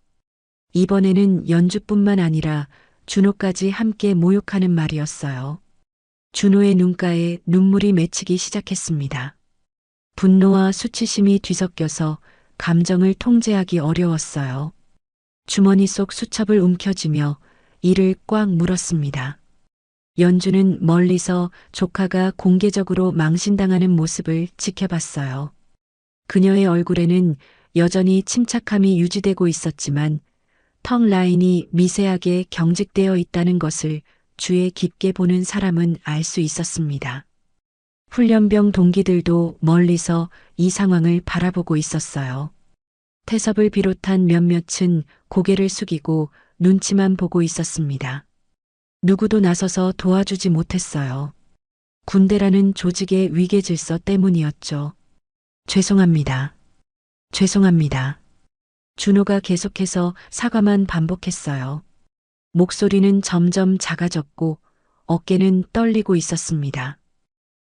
이번에는 연주뿐만 아니라 준호까지 함께 모욕하는 말이었어요. 준호의 눈가에 눈물이 맺히기 시작했습니다. 분노와 수치심이 뒤섞여서 감정을 통제하기 어려웠어요. 주머니 속 수첩을 움켜쥐며 이를 꽉 물었습니다. 연주는 멀리서 조카가 공개적으로 망신당하는 모습을 지켜봤어요. 그녀의 얼굴에는 여전히 침착함이 유지되고 있었지만 턱 라인이 미세하게 경직되어 있다는 것을 주의 깊게 보는 사람은 알 수 있었습니다. 훈련병 동기들도 멀리서 이 상황을 바라보고 있었어요. 태섭을 비롯한 몇몇은 고개를 숙이고 눈치만 보고 있었습니다. 누구도 나서서 도와주지 못했어요. 군대라는 조직의 위계 질서 때문이었죠. 죄송합니다. 죄송합니다. 준호가 계속해서 사과만 반복했어요. 목소리는 점점 작아졌고 어깨는 떨리고 있었습니다.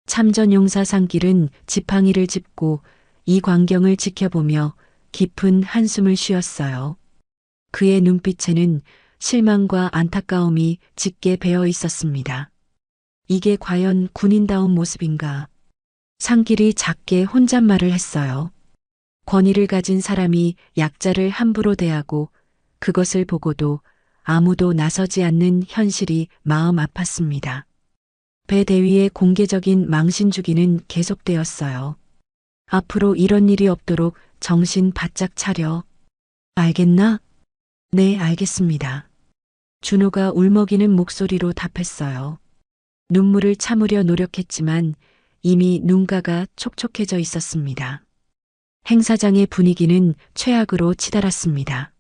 참전용사 상길은 지팡이를 짚고 이 광경을 지켜보며 깊은 한숨을 쉬었어요. 그의 눈빛에는 실망과 안타까움이 짙게 배어 있었습니다. 이게 과연 군인다운 모습인가? 상길이 작게 혼잣말을 했어요. 권위를 가진 사람이 약자를 함부로 대하고 그것을 보고도 아무도 나서지 않는 현실이 마음 아팠습니다. 배 대위의 공개적인 망신 주기는 계속되었어요. 앞으로 이런 일이 없도록 정신 바짝 차려. 알겠나? 네, 알겠습니다. 준호가 울먹이는 목소리로 답했어요. 눈물을 참으려 노력했지만 이미 눈가가 촉촉해져 있었습니다. 행사장의 분위기는 최악으로 치달았습니다.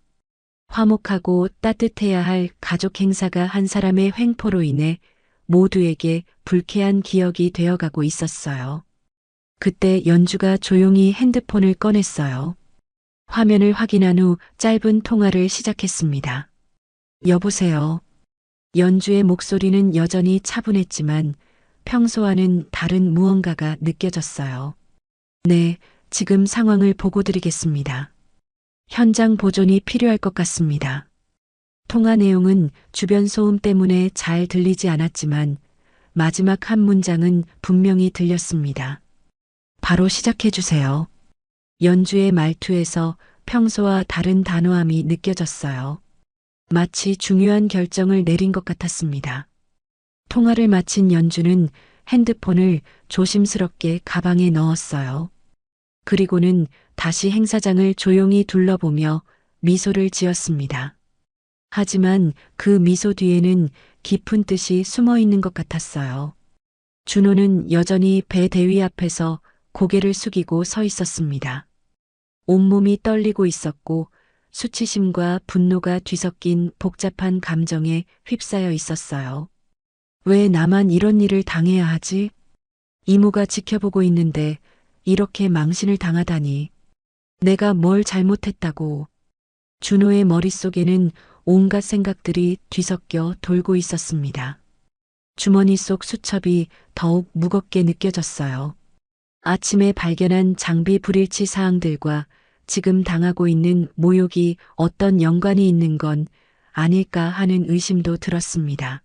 화목하고 따뜻해야 할 가족 행사가 한 사람의 횡포로 인해 모두에게 불쾌한 기억이 되어가고 있었어요. 그때 연주가 조용히 핸드폰을 꺼냈어요. 화면을 확인한 후 짧은 통화를 시작했습니다. 여보세요. 연주의 목소리는 여전히 차분했지만 평소와는 다른 무언가가 느껴졌어요. 네, 지금 상황을 보고 드리겠습니다. 현장 보존이 필요할 것 같습니다. 통화 내용은 주변 소음 때문에 잘 들리지 않았지만 마지막 한 문장은 분명히 들렸습니다. 바로 시작해 주세요. 연주의 말투에서 평소와 다른 단호함이 느껴졌어요. 마치 중요한 결정을 내린 것 같았습니다. 통화를 마친 연주는 핸드폰을 조심스럽게 가방에 넣었어요. 그리고는 다시 행사장을 조용히 둘러보며 미소를 지었습니다. 하지만 그 미소 뒤에는 깊은 뜻이 숨어 있는 것 같았어요. 준호는 여전히 배 대위 앞에서 고개를 숙이고 서 있었습니다. 온몸이 떨리고 있었고 수치심과 분노가 뒤섞인 복잡한 감정에 휩싸여 있었어요. 왜 나만 이런 일을 당해야 하지? 이모가 지켜보고 있는데 이렇게 망신을 당하다니. 내가 뭘 잘못했다고. 준호의 머릿속에는 온갖 생각들이 뒤섞여 돌고 있었습니다. 주머니 속 수첩이 더욱 무겁게 느껴졌어요. 아침에 발견한 장비 불일치 사항들과 지금 당하고 있는 모욕이 어떤 연관이 있는 건 아닐까 하는 의심도 들었습니다.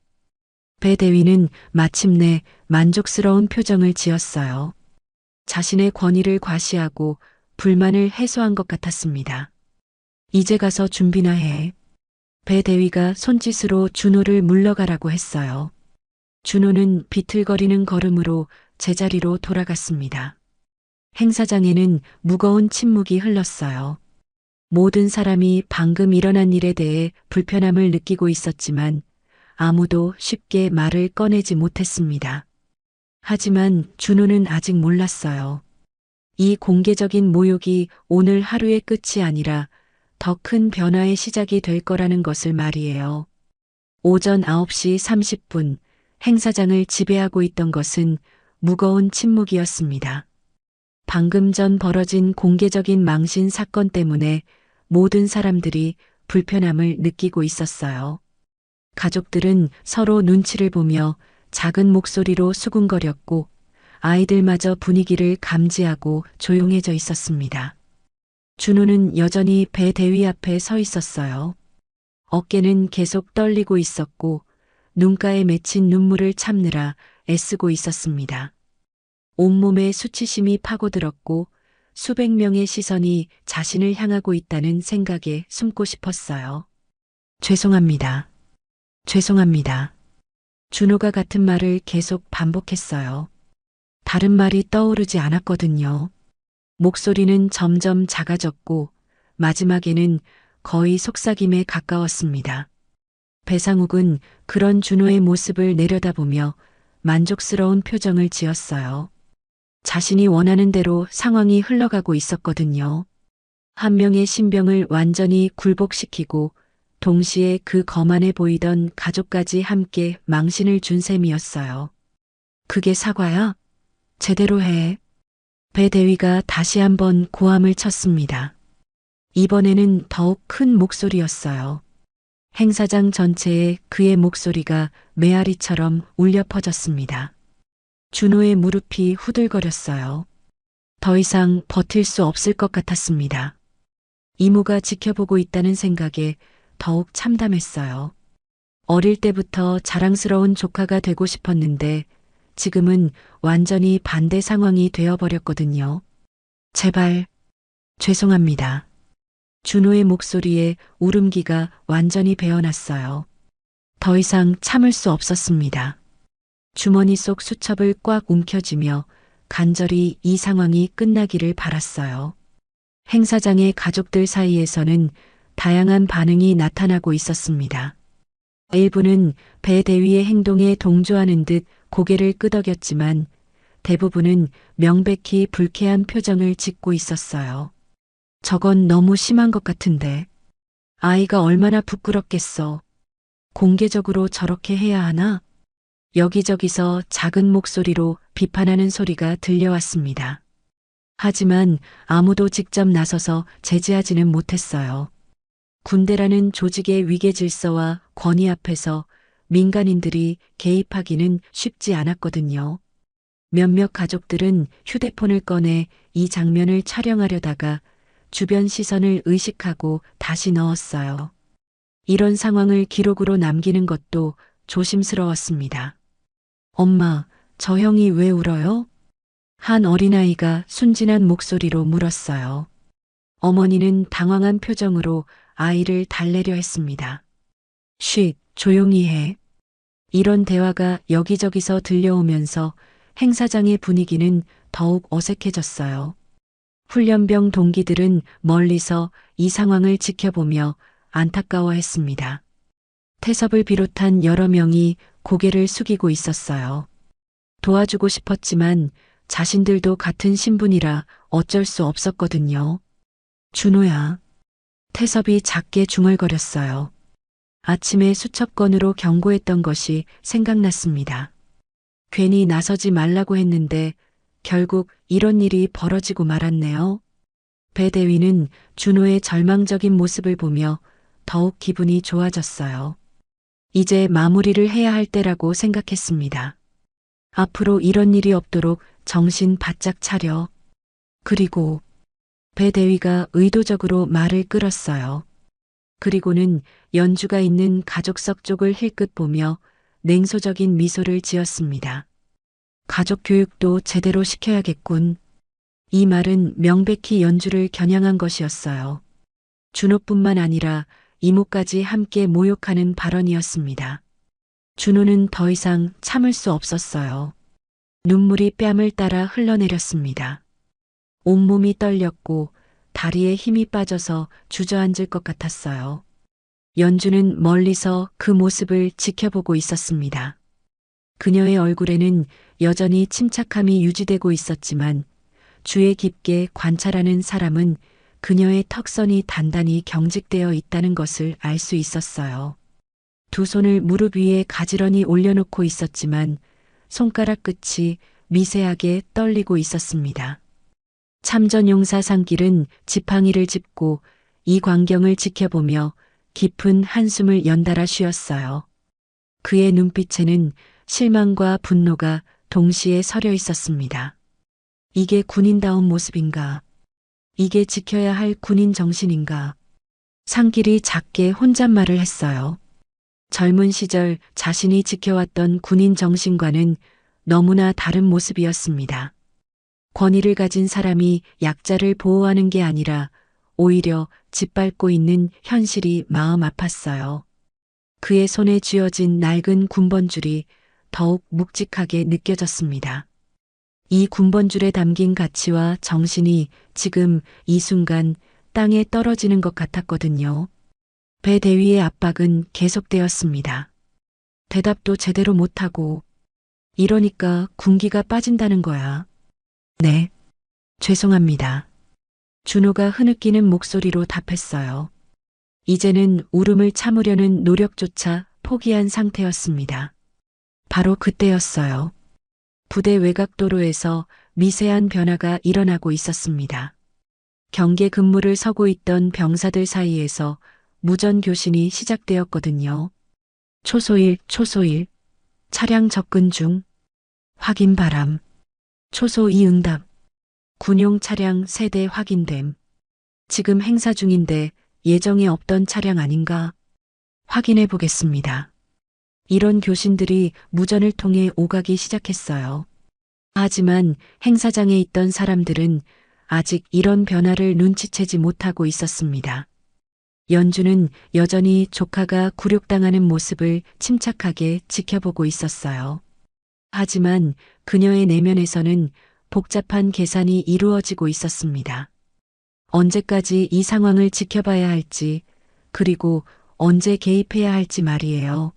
배 대위는 마침내 만족스러운 표정을 지었어요. 자신의 권위를 과시하고 불만을 해소한 것 같았습니다. 이제 가서 준비나 해. 배 대위가 손짓으로 준호를 물러가라고 했어요. 준호는 비틀거리는 걸음으로 제자리로 돌아갔습니다. 행사장에는 무거운 침묵이 흘렀어요. 모든 사람이 방금 일어난 일에 대해 불편함을 느끼고 있었지만 아무도 쉽게 말을 꺼내지 못했습니다. 하지만 준호는 아직 몰랐어요. 이 공개적인 모욕이 오늘 하루의 끝이 아니라 더 큰 변화의 시작이 될 거라는 것을 말이에요. 오전 9시 30분 행사장을 지배하고 있던 것은 무거운 침묵이었습니다. 방금 전 벌어진 공개적인 망신 사건 때문에 모든 사람들이 불편함을 느끼고 있었어요. 가족들은 서로 눈치를 보며 작은 목소리로 수군거렸고 아이들마저 분위기를 감지하고 조용해져 있었습니다. 준호는 여전히 배 대위 앞에 서 있었어요. 어깨는 계속 떨리고 있었고 눈가에 맺힌 눈물을 참느라 애쓰고 있었습니다. 온몸에 수치심이 파고들었고 수백 명의 시선이 자신을 향하고 있다는 생각에 숨고 싶었어요. 죄송합니다. 죄송합니다. 준호가 같은 말을 계속 반복했어요. 다른 말이 떠오르지 않았거든요. 목소리는 점점 작아졌고 마지막에는 거의 속삭임에 가까웠습니다. 배상욱은 그런 준호의 모습을 내려다보며 만족스러운 표정을 지었어요. 자신이 원하는 대로 상황이 흘러가고 있었거든요. 한 명의 신병을 완전히 굴복시키고 동시에 그 거만해 보이던 가족까지 함께 망신을 준 셈이었어요. 그게 사과야? 제대로 해. 배 대위가 다시 한번 고함을 쳤습니다. 이번에는 더욱 큰 목소리였어요. 행사장 전체에 그의 목소리가 메아리처럼 울려 퍼졌습니다. 준호의 무릎이 후들거렸어요. 더 이상 버틸 수 없을 것 같았습니다. 이모가 지켜보고 있다는 생각에 더욱 참담했어요. 어릴 때부터 자랑스러운 조카가 되고 싶었는데 지금은 완전히 반대 상황이 되어버렸거든요. 제발, 죄송합니다. 준호의 목소리에 울음기가 완전히 배어났어요. 더 이상 참을 수 없었습니다. 주머니 속 수첩을 꽉 움켜쥐며 간절히 이 상황이 끝나기를 바랐어요. 행사장의 가족들 사이에서는 다양한 반응이 나타나고 있었습니다. 일부는 배 대위의 행동에 동조하는 듯 고개를 끄덕였지만 대부분은 명백히 불쾌한 표정을 짓고 있었어요. 저건 너무 심한 것 같은데. 아이가 얼마나 부끄럽겠어. 공개적으로 저렇게 해야 하나? 여기저기서 작은 목소리로 비판하는 소리가 들려왔습니다. 하지만 아무도 직접 나서서 제지하지는 못했어요. 군대라는 조직의 위계 질서와 권위 앞에서 민간인들이 개입하기는 쉽지 않았거든요. 몇몇 가족들은 휴대폰을 꺼내 이 장면을 촬영하려다가 주변 시선을 의식하고 다시 넣었어요. 이런 상황을 기록으로 남기는 것도 조심스러웠습니다. 엄마, 저 형이 왜 울어요? 한 어린아이가 순진한 목소리로 물었어요. 어머니는 당황한 표정으로 아이를 달래려 했습니다. 쉿, 조용히 해. 이런 대화가 여기저기서 들려오면서 행사장의 분위기는 더욱 어색해졌어요. 훈련병 동기들은 멀리서 이 상황을 지켜보며 안타까워했습니다. 태섭을 비롯한 여러 명이 고개를 숙이고 있었어요. 도와주고 싶었지만 자신들도 같은 신분이라 어쩔 수 없었거든요. 준호야. 태섭이 작게 중얼거렸어요. 아침에 수첩건으로 경고했던 것이 생각났습니다. 괜히 나서지 말라고 했는데 결국 이런 일이 벌어지고 말았네요. 배 대위는 준호의 절망적인 모습을 보며 더욱 기분이 좋아졌어요. 이제 마무리를 해야 할 때라고 생각했습니다. 앞으로 이런 일이 없도록 정신 바짝 차려. 그리고 배 대위가 의도적으로 말을 끌었어요. 그리고는 연주가 있는 가족석 쪽을 힐끗 보며 냉소적인 미소를 지었습니다. 가족 교육도 제대로 시켜야겠군. 이 말은 명백히 연주를 겨냥한 것이었어요. 준호뿐만 아니라 이모까지 함께 모욕하는 발언이었습니다. 준호는 더 이상 참을 수 없었어요. 눈물이 뺨을 따라 흘러내렸습니다. 온몸이 떨렸고 다리에 힘이 빠져서 주저앉을 것 같았어요. 연주는 멀리서 그 모습을 지켜보고 있었습니다. 그녀의 얼굴에는 여전히 침착함이 유지되고 있었지만 주의 깊게 관찰하는 사람은 그녀의 턱선이 단단히 경직되어 있다는 것을 알 수 있었어요. 두 손을 무릎 위에 가지런히 올려놓고 있었지만 손가락 끝이 미세하게 떨리고 있었습니다. 참전용사 상길은 지팡이를 짚고 이 광경을 지켜보며 깊은 한숨을 연달아 쉬었어요. 그의 눈빛에는 실망과 분노가 동시에 서려 있었습니다. 이게 군인다운 모습인가? 이게 지켜야 할 군인 정신인가? 상길이 작게 혼잣말을 했어요. 젊은 시절 자신이 지켜왔던 군인 정신과는 너무나 다른 모습이었습니다. 권위를 가진 사람이 약자를 보호하는 게 아니라 오히려 짓밟고 있는 현실이 마음 아팠어요. 그의 손에 쥐어진 낡은 군번줄이 더욱 묵직하게 느껴졌습니다. 이 군번줄에 담긴 가치와 정신이 지금 이 순간 땅에 떨어지는 것 같았거든요. 배 대위의 압박은 계속되었습니다. 대답도 제대로 못하고, 이러니까 군기가 빠진다는 거야. 네, 죄송합니다. 준호가 흐느끼는 목소리로 답했어요. 이제는 울음을 참으려는 노력조차 포기한 상태였습니다. 바로 그때였어요. 부대 외곽도로에서 미세한 변화가 일어나고 있었습니다. 경계 근무를 서고 있던 병사들 사이에서 무전교신이 시작되었거든요. 초소일, 차량 접근 중, 확인 바람. 초소 2 응답, 군용 차량 세대 확인됨. 지금 행사 중인데 예정에 없던 차량 아닌가? 확인해 보겠습니다. 이런 교신들이 무전을 통해 오가기 시작했어요. 하지만 행사장에 있던 사람들은 아직 이런 변화를 눈치채지 못하고 있었습니다. 연주는 여전히 조카가 굴욕당하는 모습을 침착하게 지켜보고 있었어요. 하지만 그녀의 내면에서는 복잡한 계산이 이루어지고 있었습니다. 언제까지 이 상황을 지켜봐야 할지, 그리고 언제 개입해야 할지 말이에요.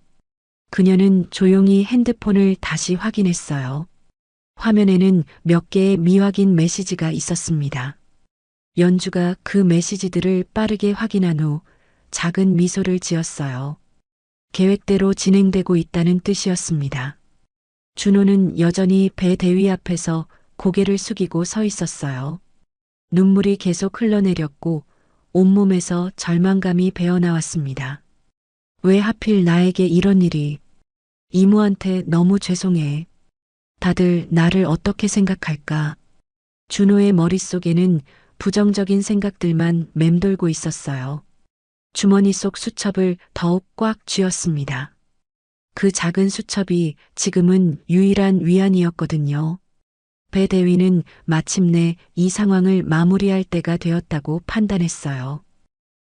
그녀는 조용히 핸드폰을 다시 확인했어요. 화면에는 몇 개의 미확인 메시지가 있었습니다. 연주가 그 메시지들을 빠르게 확인한 후 작은 미소를 지었어요. 계획대로 진행되고 있다는 뜻이었습니다. 준호는 여전히 배 대위 앞에서 고개를 숙이고 서 있었어요. 눈물이 계속 흘러내렸고 온몸에서 절망감이 배어나왔습니다. 왜 하필 나에게 이런 일이? 이모한테 너무 죄송해. 다들 나를 어떻게 생각할까? 준호의 머릿속에는 부정적인 생각들만 맴돌고 있었어요. 주머니 속 수첩을 더욱 꽉 쥐었습니다. 그 작은 수첩이 지금은 유일한 위안이었거든요. 배 대위는 마침내 이 상황을 마무리할 때가 되었다고 판단했어요.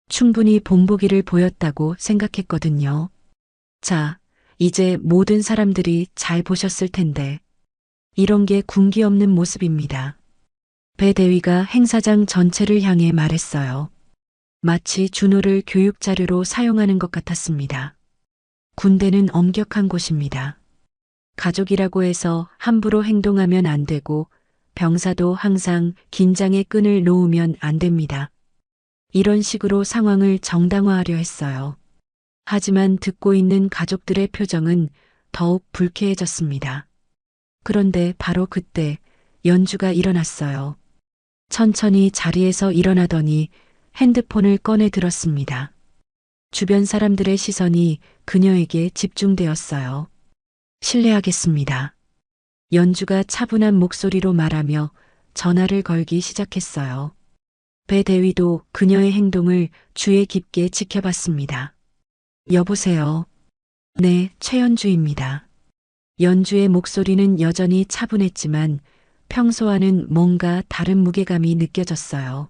충분히 본보기를 보였다고 생각했거든요. 자, 이제 모든 사람들이 잘 보셨을 텐데, 이런 게 군기 없는 모습입니다. 배 대위가 행사장 전체를 향해 말했어요. 마치 준호를 교육 자료로 사용하는 것 같았습니다. 군대는 엄격한 곳입니다. 가족이라고 해서 함부로 행동하면 안 되고 병사도 항상 긴장의 끈을 놓으면 안 됩니다. 이런 식으로 상황을 정당화하려 했어요. 하지만 듣고 있는 가족들의 표정은 더욱 불쾌해졌습니다. 그런데 바로 그때 연주가 일어났어요. 천천히 자리에서 일어나더니 핸드폰을 꺼내 들었습니다. 주변 사람들의 시선이 그녀에게 집중되었어요. 실례하겠습니다. 연주가 차분한 목소리로 말하며 전화를 걸기 시작했어요. 배 대위도 그녀의 행동을 주의 깊게 지켜봤습니다. 여보세요. 네, 최연주입니다. 연주의 목소리는 여전히 차분했지만 평소와는 뭔가 다른 무게감이 느껴졌어요.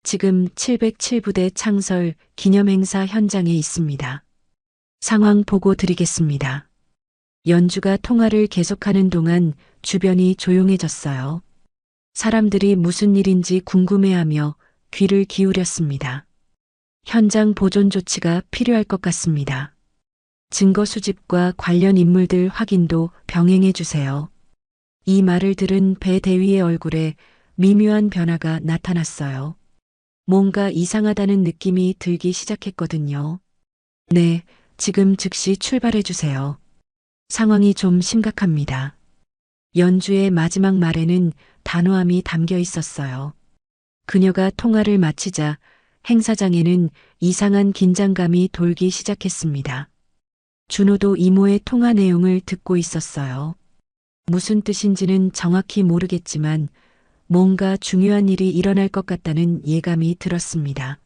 지금 707부대 창설 기념행사 현장에 있습니다. 상황 보고 드리겠습니다. 연주가 통화를 계속하는 동안 주변이 조용해졌어요. 사람들이 무슨 일인지 궁금해하며 귀를 기울였습니다. 현장 보존 조치가 필요할 것 같습니다. 증거 수집과 관련 인물들 확인도 병행해 주세요. 이 말을 들은 배 대위의 얼굴에 미묘한 변화가 나타났어요. 뭔가 이상하다는 느낌이 들기 시작했거든요. 네, 지금 즉시 출발해 주세요. 상황이 좀 심각합니다. 연주의 마지막 말에는 단호함이 담겨 있었어요. 그녀가 통화를 마치자 행사장에는 이상한 긴장감이 돌기 시작했습니다. 준호도 이모의 통화 내용을 듣고 있었어요. 무슨 뜻인지는 정확히 모르겠지만 뭔가 중요한 일이 일어날 것 같다는 예감이 들었습니다.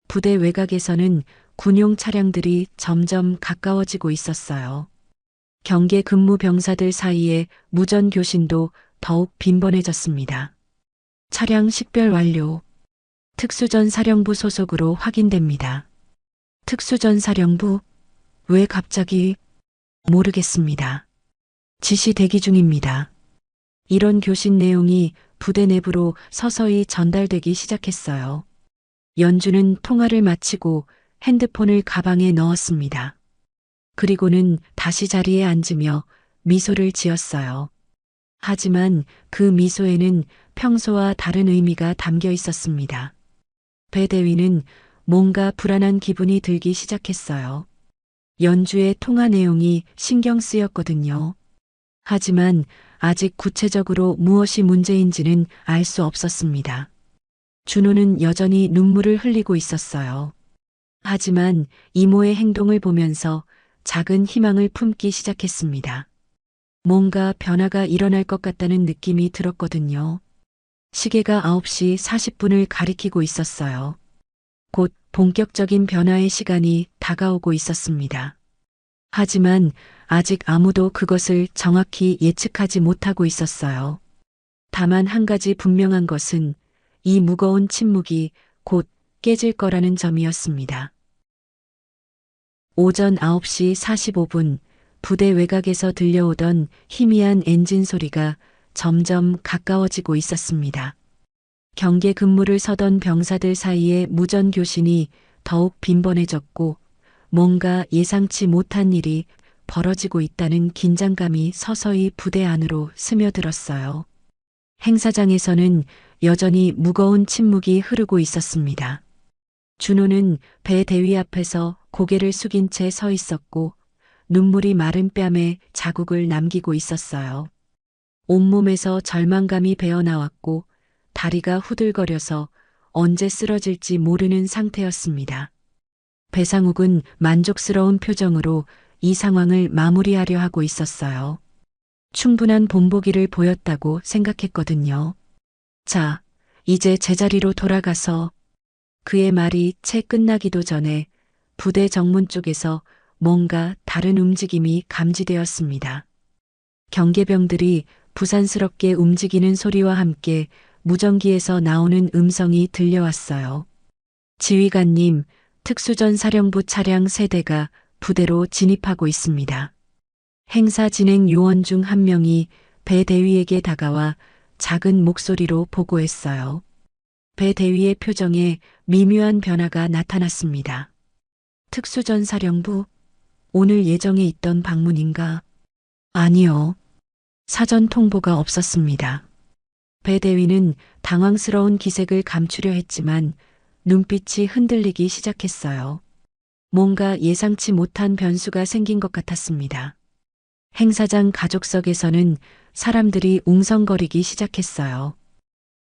부대 외곽에서는 군용 차량들이 점점 가까워지고 있었어요. 경계 근무 병사들 사이에 무전 교신도 더욱 빈번해졌습니다. 차량 식별 완료. 특수전 사령부 소속으로 확인됩니다. 특수전 사령부? 왜 갑자기? 모르겠습니다. 지시 대기 중입니다. 이런 교신 내용이 부대 내부로 서서히 전달되기 시작했어요. 연주는 통화를 마치고 핸드폰을 가방에 넣었습니다. 그리고는 다시 자리에 앉으며 미소를 지었어요. 하지만 그 미소에는 평소와 다른 의미가 담겨 있었습니다. 배 대위는 뭔가 불안한 기분이 들기 시작했어요. 연주의 통화 내용이 신경 쓰였거든요. 하지만 아직 구체적으로 무엇이 문제인지는 알 수 없었습니다. 준호는 여전히 눈물을 흘리고 있었어요. 하지만 이모의 행동을 보면서 작은 희망을 품기 시작했습니다. 뭔가 변화가 일어날 것 같다는 느낌이 들었거든요. 시계가 9시 40분을 가리키고 있었어요. 곧 본격적인 변화의 시간이 다가오고 있었습니다. 하지만 아직 아무도 그것을 정확히 예측하지 못하고 있었어요. 다만 한 가지 분명한 것은 이 무거운 침묵이 곧 깨질 거라는 점이었습니다. 오전 9시 45분 부대 외곽에서 들려오던 희미한 엔진 소리가 점점 가까워지고 있었습니다. 경계 근무를 서던 병사들 사이에 무전 교신이 더욱 빈번해졌고 뭔가 예상치 못한 일이 벌어지고 있다는 긴장감이 서서히 부대 안으로 스며들었어요. 행사장에서는 여전히 무거운 침묵이 흐르고 있었습니다. 준호는 배 대위 앞에서 고개를 숙인 채 서 있었고 눈물이 마른 뺨에 자국을 남기고 있었어요. 온몸에서 절망감이 배어나왔고 다리가 후들거려서 언제 쓰러질지 모르는 상태였습니다. 배상욱은 만족스러운 표정으로 이 상황을 마무리하려 하고 있었어요. 충분한 본보기를 보였다고 생각했거든요. 자, 이제 제자리로 돌아가서. 그의 말이 채 끝나기도 전에 부대 정문 쪽에서 뭔가 다른 움직임이 감지되었습니다. 경계병들이 부산스럽게 움직이는 소리와 함께 무전기에서 나오는 음성이 들려왔어요. 지휘관님, 특수전 사령부 차량 3대가 부대로 진입하고 있습니다. 행사 진행 요원 중 한 명이 배 대위에게 다가와 작은 목소리로 보고했어요. 배 대위의 표정에 미묘한 변화가 나타났습니다. 특수전 사령부? 오늘 예정에 있던 방문인가? 아니요. 사전 통보가 없었습니다. 배 대위는 당황스러운 기색을 감추려 했지만 눈빛이 흔들리기 시작했어요. 뭔가 예상치 못한 변수가 생긴 것 같았습니다. 행사장 가족석에서는 사람들이 웅성거리기 시작했어요.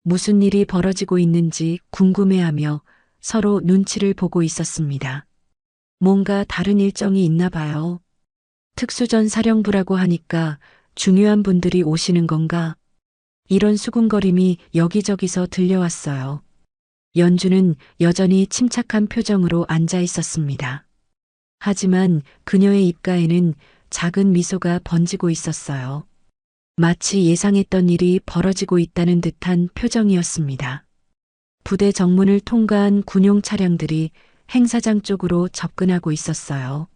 무슨 일이 벌어지고 있는지 궁금해하며 서로 눈치를 보고 있었습니다. 뭔가 다른 일정이 있나 봐요. 특수전 사령부라고 하니까 중요한 분들이 오시는 건가? 이런 수군거림이 여기저기서 들려왔어요. 연주는 여전히 침착한 표정으로 앉아 있었습니다. 하지만 그녀의 입가에는 작은 미소가 번지고 있었어요. 마치 예상했던 일이 벌어지고 있다는 듯한 표정이었습니다. 부대 정문을 통과한 군용 차량들이 행사장 쪽으로 접근하고 있었어요.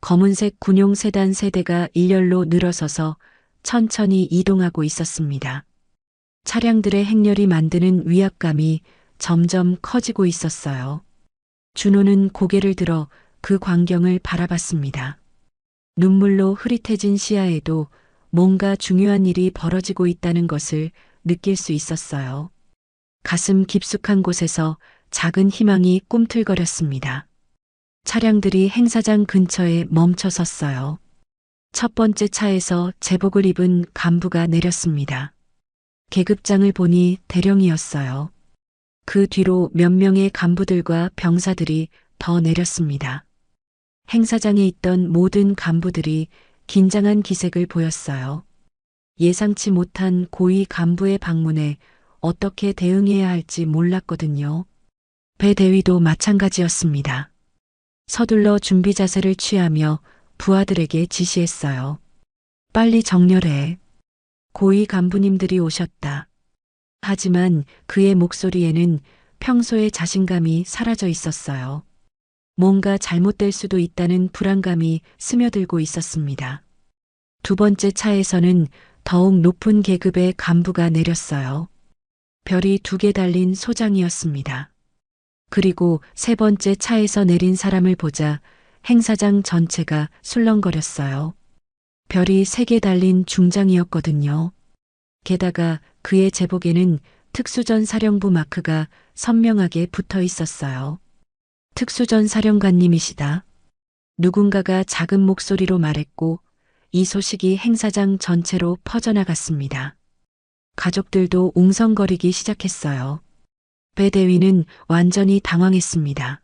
검은색 군용 세단 3대가 일렬로 늘어서서 천천히 이동하고 있었습니다. 차량들의 행렬이 만드는 위압감이 점점 커지고 있었어요. 준호는 고개를 들어 그 광경을 바라봤습니다. 눈물로 흐릿해진 시야에도 뭔가 중요한 일이 벌어지고 있다는 것을 느낄 수 있었어요. 가슴 깊숙한 곳에서 작은 희망이 꿈틀거렸습니다. 차량들이 행사장 근처에 멈춰 섰어요. 첫 번째 차에서 제복을 입은 간부가 내렸습니다. 계급장을 보니 대령이었어요. 그 뒤로 몇 명의 간부들과 병사들이 더 내렸습니다. 행사장에 있던 모든 간부들이 긴장한 기색을 보였어요. 예상치 못한 고위 간부의 방문에 어떻게 대응해야 할지 몰랐거든요. 배 대위도 마찬가지였습니다. 서둘러 준비 자세를 취하며 부하들에게 지시했어요. 빨리 정렬해. 고위 간부님들이 오셨다. 하지만 그의 목소리에는 평소의 자신감이 사라져 있었어요. 뭔가 잘못될 수도 있다는 불안감이 스며들고 있었습니다. 두 번째 차에서는 더욱 높은 계급의 간부가 내렸어요. 별이 2개 달린 소장이었습니다. 그리고 세 번째 차에서 내린 사람을 보자 행사장 전체가 술렁거렸어요. 별이 3개 달린 중장이었거든요. 게다가 그의 제복에는 특수전 사령부 마크가 선명하게 붙어 있었어요. 특수전 사령관님이시다. 누군가가 작은 목소리로 말했고 이 소식이 행사장 전체로 퍼져나갔습니다. 가족들도 웅성거리기 시작했어요. 배 대위는 완전히 당황했습니다.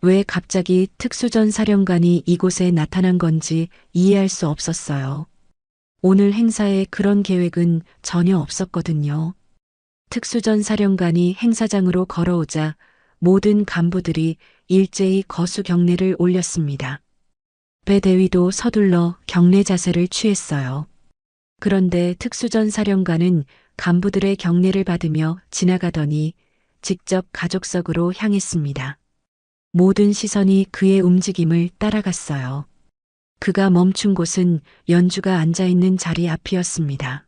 왜 갑자기 특수전 사령관이 이곳에 나타난 건지 이해할 수 없었어요. 오늘 행사에 그런 계획은 전혀 없었거든요. 특수전 사령관이 행사장으로 걸어오자 모든 간부들이 일제히 거수 경례를 올렸습니다. 배 대위도 서둘러 경례 자세를 취했어요. 그런데 특수전 사령관은 간부들의 경례를 받으며 지나가더니 직접 가족석으로 향했습니다. 모든 시선이 그의 움직임을 따라갔어요. 그가 멈춘 곳은 연주가 앉아있는 자리 앞이었습니다.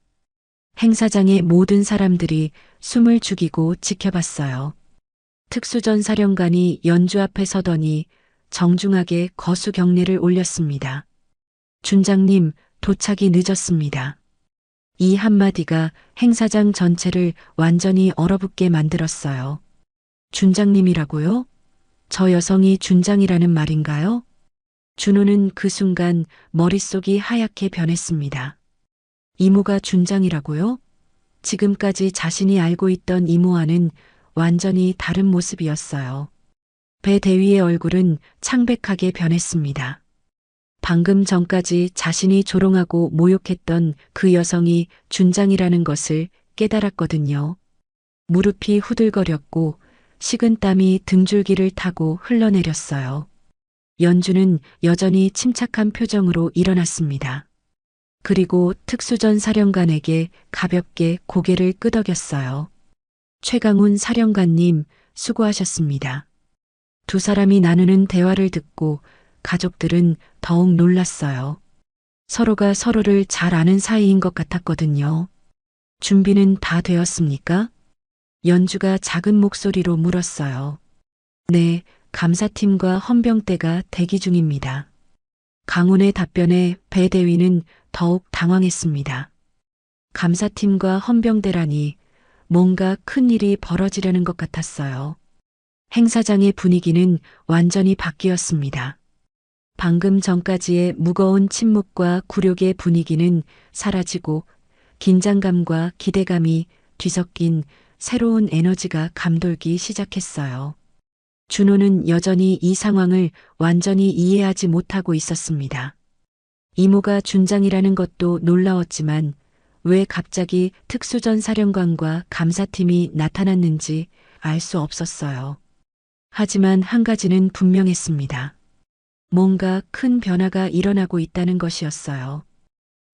행사장의 모든 사람들이 숨을 죽이고 지켜봤어요. 특수전 사령관이 연주 앞에 서더니 정중하게 거수 경례를 올렸습니다. 준장님, 도착이 늦었습니다. 이 한마디가 행사장 전체를 완전히 얼어붙게 만들었어요. 준장님이라고요? 저 여성이 준장이라는 말인가요? 준호는 그 순간 머릿속이 하얗게 변했습니다. 이모가 준장이라고요? 지금까지 자신이 알고 있던 이모와는 완전히 다른 모습이었어요. 배 대위의 얼굴은 창백하게 변했습니다. 방금 전까지 자신이 조롱하고 모욕했던 그 여성이 준장이라는 것을 깨달았거든요. 무릎이 후들거렸고 식은땀이 등줄기를 타고 흘러내렸어요. 연주는 여전히 침착한 표정으로 일어났습니다. 그리고 특수전 사령관에게 가볍게 고개를 끄덕였어요. 최강훈 사령관님, 수고하셨습니다. 두 사람이 나누는 대화를 듣고 가족들은 더욱 놀랐어요. 서로가 서로를 잘 아는 사이인 것 같았거든요. 준비는 다 되었습니까? 연주가 작은 목소리로 물었어요. 네, 감사팀과 헌병대가 대기 중입니다. 강훈의 답변에 배 대위는 더욱 당황했습니다. 감사팀과 헌병대라니 뭔가 큰 일이 벌어지려는 것 같았어요. 행사장의 분위기는 완전히 바뀌었습니다. 방금 전까지의 무거운 침묵과 굴욕의 분위기는 사라지고 긴장감과 기대감이 뒤섞인 새로운 에너지가 감돌기 시작했어요. 준호는 여전히 이 상황을 완전히 이해하지 못하고 있었습니다. 이모가 준장이라는 것도 놀라웠지만 왜 갑자기 특수전 사령관과 감사팀이 나타났는지 알 수 없었어요. 하지만 한 가지는 분명했습니다. 뭔가 큰 변화가 일어나고 있다는 것이었어요.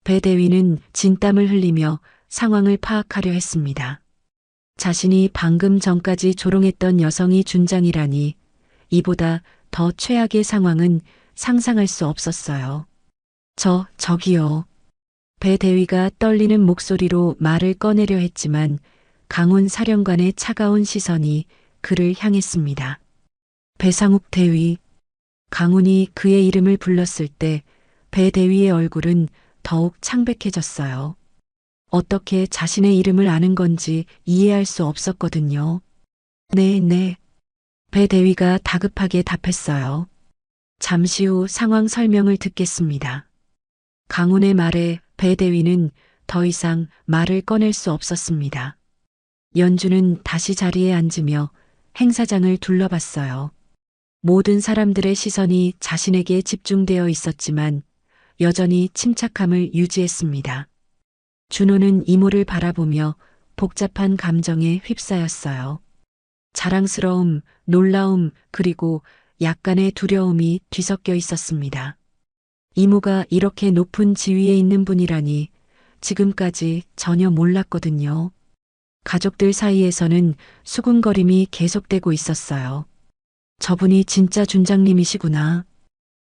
배 대위는 진땀을 흘리며 상황을 파악하려 했습니다. 자신이 방금 전까지 조롱했던 여성이 준장이라니 이보다 더 최악의 상황은 상상할 수 없었어요. 저기요. 배 대위가 떨리는 목소리로 말을 꺼내려 했지만 강훈 사령관의 차가운 시선이 그를 향했습니다. 배상욱 대위. 강훈이 그의 이름을 불렀을 때 배 대위의 얼굴은 더욱 창백해졌어요. 어떻게 자신의 이름을 아는 건지 이해할 수 없었거든요. 네. 배 대위가 다급하게 답했어요. 잠시 후 상황 설명을 듣겠습니다. 강훈의 말에 배 대위는 더 이상 말을 꺼낼 수 없었습니다. 연주는 다시 자리에 앉으며 행사장을 둘러봤어요. 모든 사람들의 시선이 자신에게 집중되어 있었지만 여전히 침착함을 유지했습니다. 준호는 이모를 바라보며 복잡한 감정에 휩싸였어요. 자랑스러움, 놀라움, 그리고 약간의 두려움이 뒤섞여 있었습니다. 이모가 이렇게 높은 지위에 있는 분이라니 지금까지 전혀 몰랐거든요. 가족들 사이에서는 수군거림이 계속되고 있었어요. 저분이 진짜 준장님이시구나.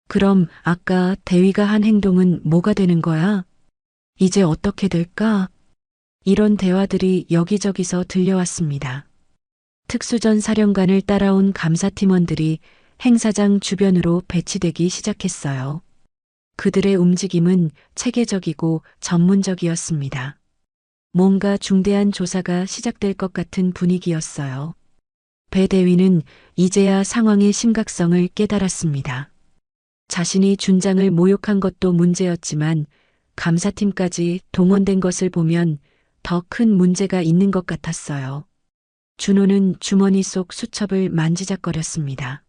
그럼 아까 대위가 한 행동은 뭐가 되는 거야? 이제 어떻게 될까? 이런 대화들이 여기저기서 들려왔습니다. 특수전 사령관을 따라온 감사팀원들이 행사장 주변으로 배치되기 시작했어요. 그들의 움직임은 체계적이고 전문적이었습니다. 뭔가 중대한 조사가 시작될 것 같은 분위기였어요. 배 대위는 이제야 상황의 심각성을 깨달았습니다. 자신이 준장을 모욕한 것도 문제였지만 감사팀까지 동원된 것을 보면 더 큰 문제가 있는 것 같았어요. 준호는 주머니 속 수첩을 만지작거렸습니다.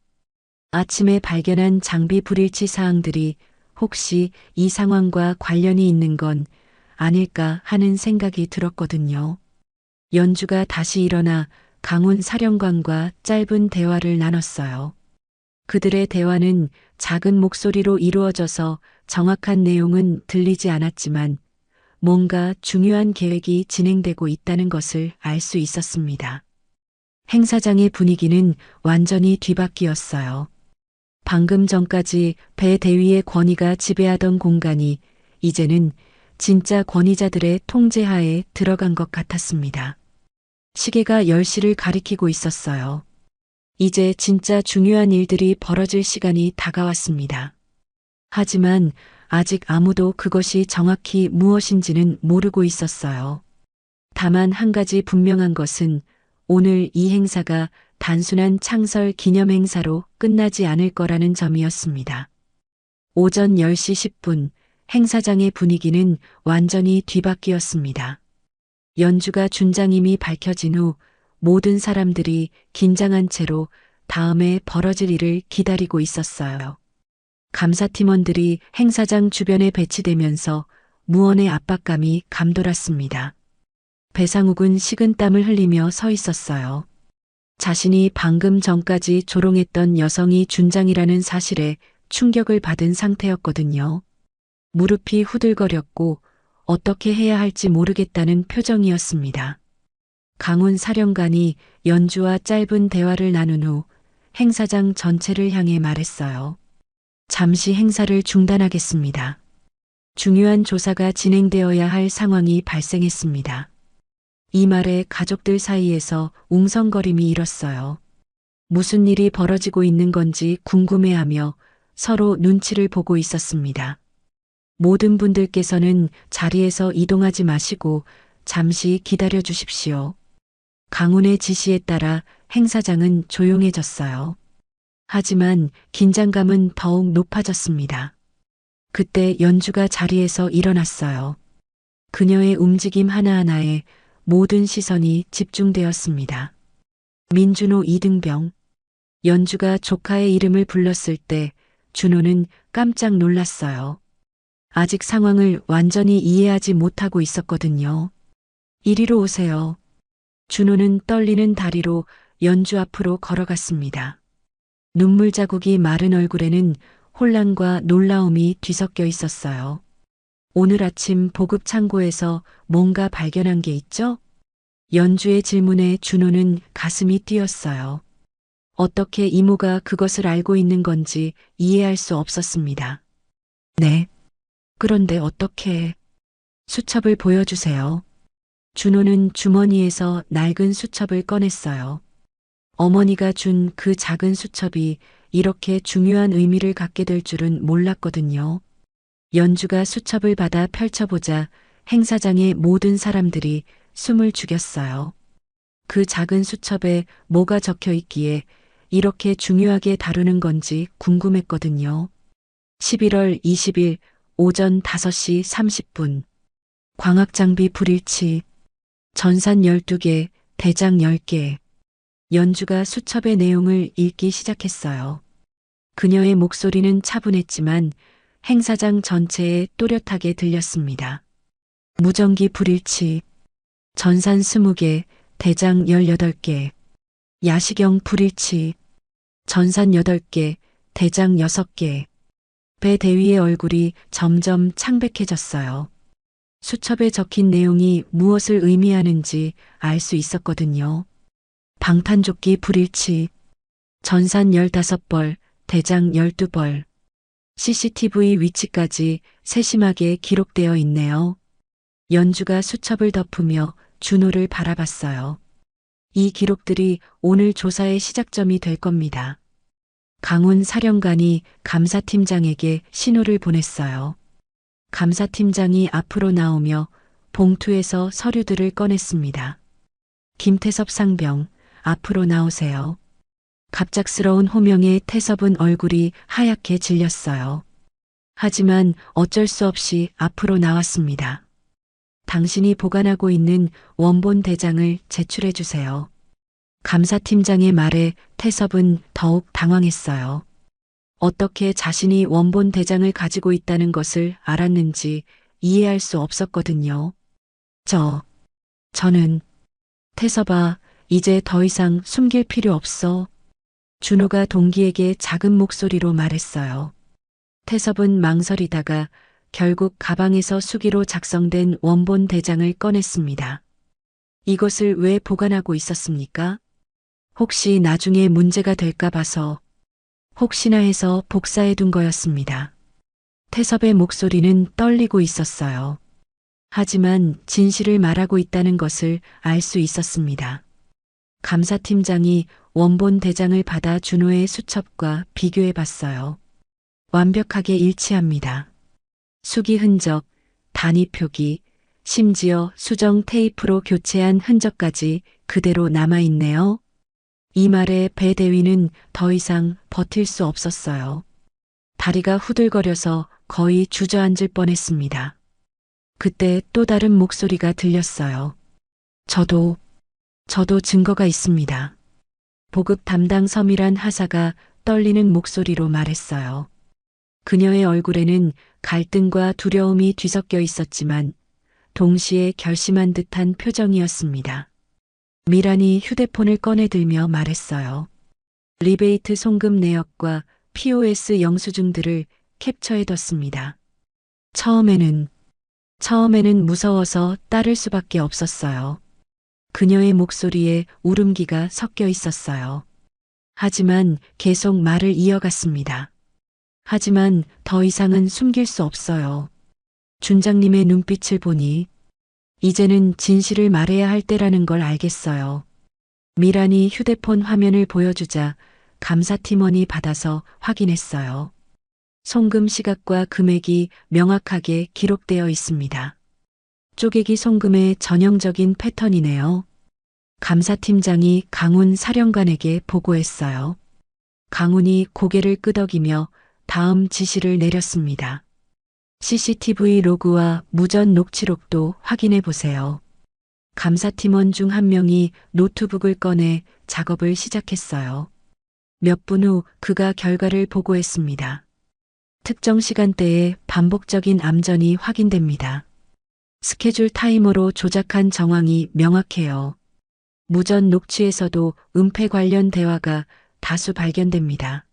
아침에 발견한 장비 불일치 사항들이 혹시 이 상황과 관련이 있는 건 아닐까 하는 생각이 들었거든요. 연주가 다시 일어나 강훈 사령관과 짧은 대화를 나눴어요. 그들의 대화는 작은 목소리로 이루어져서 정확한 내용은 들리지 않았지만 뭔가 중요한 계획이 진행되고 있다는 것을 알 수 있었습니다. 행사장의 분위기는 완전히 뒤바뀌었어요. 방금 전까지 배 대위의 권위가 지배하던 공간이 이제는 진짜 권위자들의 통제하에 들어간 것 같았습니다. 시계가 10시를 가리키고 있었어요. 이제 진짜 중요한 일들이 벌어질 시간이 다가왔습니다. 하지만 아직 아무도 그것이 정확히 무엇인지는 모르고 있었어요. 다만 한 가지 분명한 것은 오늘 이 행사가 단순한 창설 기념 행사로 끝나지 않을 거라는 점이었습니다. 오전 10시 10분 행사장의 분위기는 완전히 뒤바뀌었습니다. 연주가 준장임이 밝혀진 후 모든 사람들이 긴장한 채로 다음에 벌어질 일을 기다리고 있었어요. 감사팀원들이 행사장 주변에 배치되면서 무언의 압박감이 감돌았습니다. 배상욱은 식은땀을 흘리며 서 있었어요. 자신이 방금 전까지 조롱했던 여성이 준장이라는 사실에 충격을 받은 상태였거든요. 무릎이 후들거렸고 어떻게 해야 할지 모르겠다는 표정이었습니다. 강훈 사령관이 연주와 짧은 대화를 나눈 후 행사장 전체를 향해 말했어요. 잠시 행사를 중단하겠습니다. 중요한 조사가 진행되어야 할 상황이 발생했습니다. 이 말에 가족들 사이에서 웅성거림이 일었어요. 무슨 일이 벌어지고 있는 건지 궁금해하며 서로 눈치를 보고 있었습니다. 모든 분들께서는 자리에서 이동하지 마시고 잠시 기다려 주십시오. 강훈의 지시에 따라 행사장은 조용해졌어요. 하지만 긴장감은 더욱 높아졌습니다. 그때 연주가 자리에서 일어났어요. 그녀의 움직임 하나하나에 모든 시선이 집중되었습니다. 민준호 이등병. 연주가 조카의 이름을 불렀을 때 준호는 깜짝 놀랐어요. 아직 상황을 완전히 이해하지 못하고 있었거든요. 이리로 오세요. 준호는 떨리는 다리로 연주 앞으로 걸어갔습니다. 눈물 자국이 마른 얼굴에는 혼란과 놀라움이 뒤섞여 있었어요. 오늘 아침 보급 창고에서 뭔가 발견한 게 있죠? 연주의 질문에 준호는 가슴이 뛰었어요. 어떻게 이모가 그것을 알고 있는 건지 이해할 수 없었습니다. 네. 그런데 어떻게? 수첩을 보여주세요. 준호는 주머니에서 낡은 수첩을 꺼냈어요. 어머니가 준 그 작은 수첩이 이렇게 중요한 의미를 갖게 될 줄은 몰랐거든요. 연주가 수첩을 받아 펼쳐보자 행사장의 모든 사람들이 숨을 죽였어요. 그 작은 수첩에 뭐가 적혀 있기에 이렇게 중요하게 다루는 건지 궁금했거든요. 11월 20일 오전 5시 30분. 광학장비 불일치. 전산 12개, 대장 10개. 연주가 수첩의 내용을 읽기 시작했어요. 그녀의 목소리는 차분했지만 행사장 전체에 또렷하게 들렸습니다. 무전기 불일치. 전산 20개, 대장 18개. 야시경 불일치, 전산 8개, 대장 6개. 배 대위의 얼굴이 점점 창백해졌어요. 수첩에 적힌 내용이 무엇을 의미하는지 알 수 있었거든요. 방탄조끼 불일치, 전산 15벌, 대장 12벌. CCTV 위치까지 세심하게 기록되어 있네요. 연주가 수첩을 덮으며 준호를 바라봤어요. 이 기록들이 오늘 조사의 시작점이 될 겁니다. 강훈 사령관이 감사팀장에게 신호를 보냈어요. 감사팀장이 앞으로 나오며 봉투에서 서류들을 꺼냈습니다. 김태섭 상병, 앞으로 나오세요. 갑작스러운 호명에 태섭은 얼굴이 하얗게 질렸어요. 하지만 어쩔 수 없이 앞으로 나왔습니다. 당신이 보관하고 있는 원본 대장을 제출해 주세요. 감사팀장의 말에 태섭은 더욱 당황했어요. 어떻게 자신이 원본 대장을 가지고 있다는 것을 알았는지 이해할 수 없었거든요. 저는 태섭아, 이제 더 이상 숨길 필요 없어. 준호가 동기에게 작은 목소리로 말했어요. 태섭은 망설이다가 결국 가방에서 수기로 작성된 원본 대장을 꺼냈습니다. 이것을 왜 보관하고 있었습니까? 혹시 나중에 문제가 될까 봐서, 혹시나 해서 복사해 둔 거였습니다. 태섭의 목소리는 떨리고 있었어요. 하지만 진실을 말하고 있다는 것을 알 수 있었습니다. 감사팀장이 원본 대장을 받아 준호의 수첩과 비교해 봤어요. 완벽하게 일치합니다. 수기 흔적, 단위 표기, 심지어 수정 테이프로 교체한 흔적까지 그대로 남아있네요. 이 말에 배 대위는 더 이상 버틸 수 없었어요. 다리가 후들거려서 거의 주저앉을 뻔했습니다. 그때 또 다른 목소리가 들렸어요. 저도 증거가 있습니다. 보급 담당 서밀한 하사가 떨리는 목소리로 말했어요. 그녀의 얼굴에는 갈등과 두려움이 뒤섞여 있었지만 동시에 결심한 듯한 표정이었습니다. 미란이 휴대폰을 꺼내들며 말했어요. 리베이트 송금 내역과 POS 영수증들을 캡처해뒀습니다. 처음에는 무서워서 따를 수밖에 없었어요. 그녀의 목소리에 울음기가 섞여 있었어요. 하지만 계속 말을 이어갔습니다. 하지만 더 이상은 숨길 수 없어요. 준장님의 눈빛을 보니 이제는 진실을 말해야 할 때라는 걸 알겠어요. 미란이 휴대폰 화면을 보여주자 감사팀원이 받아서 확인했어요. 송금 시각과 금액이 명확하게 기록되어 있습니다. 쪼개기 송금의 전형적인 패턴이네요. 감사팀장이 강훈 사령관에게 보고했어요. 강훈이 고개를 끄덕이며 다음 지시를 내렸습니다. CCTV 로그와 무전 녹취록도 확인해 보세요. 감사팀원 중 한 명이 노트북을 꺼내 작업을 시작했어요. 몇 분 후 그가 결과를 보고했습니다. 특정 시간대에 반복적인 암전이 확인됩니다. 스케줄 타이머로 조작한 정황이 명확해요. 무전 녹취에서도 은폐 관련 대화가 다수 발견됩니다.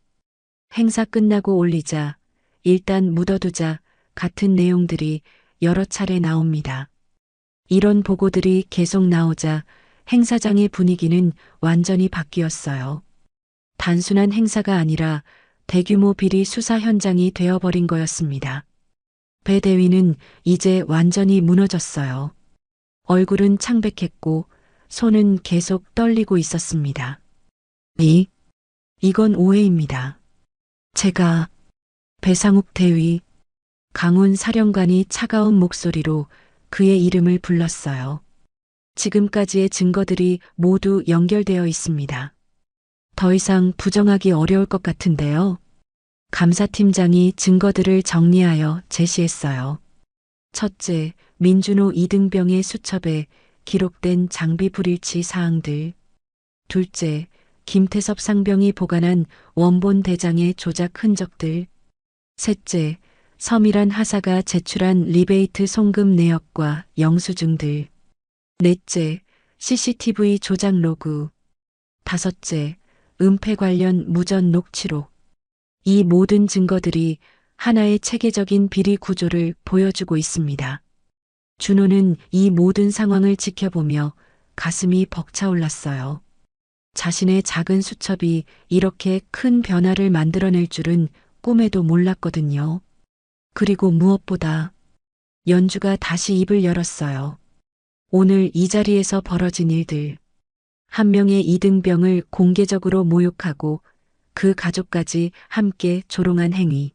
행사 끝나고 올리자, 일단 묻어두자 같은 내용들이 여러 차례 나옵니다. 이런 보고들이 계속 나오자 행사장의 분위기는 완전히 바뀌었어요. 단순한 행사가 아니라 대규모 비리 수사 현장이 되어버린 거였습니다. 배 대위는 이제 완전히 무너졌어요. 얼굴은 창백했고 손은 계속 떨리고 있었습니다. 이건 오해입니다. 제가 배상욱 대위, 강훈 사령관이 차가운 목소리로 그의 이름을 불렀어요. 지금까지의 증거들이 모두 연결되어 있습니다. 더 이상 부정하기 어려울 것 같은데요. 감사팀장이 증거들을 정리하여 제시했어요. 첫째, 민준호 이등병의 수첩에 기록된 장비 불일치 사항들. 둘째, 김태섭 상병이 보관한 원본 대장의 조작 흔적들. 셋째, 서밀한 하사가 제출한 리베이트 송금 내역과 영수증들. 넷째, CCTV 조작 로그. 5째, 은폐 관련 무전 녹취록. 이 모든 증거들이 하나의 체계적인 비리 구조를 보여주고 있습니다. 준호는 이 모든 상황을 지켜보며 가슴이 벅차올랐어요. 자신의 작은 수첩이 이렇게 큰 변화를 만들어낼 줄은 꿈에도 몰랐거든요. 그리고 무엇보다 연주가 다시 입을 열었어요. 오늘 이 자리에서 벌어진 일들. 한 명의 이등병을 공개적으로 모욕하고 그 가족까지 함께 조롱한 행위.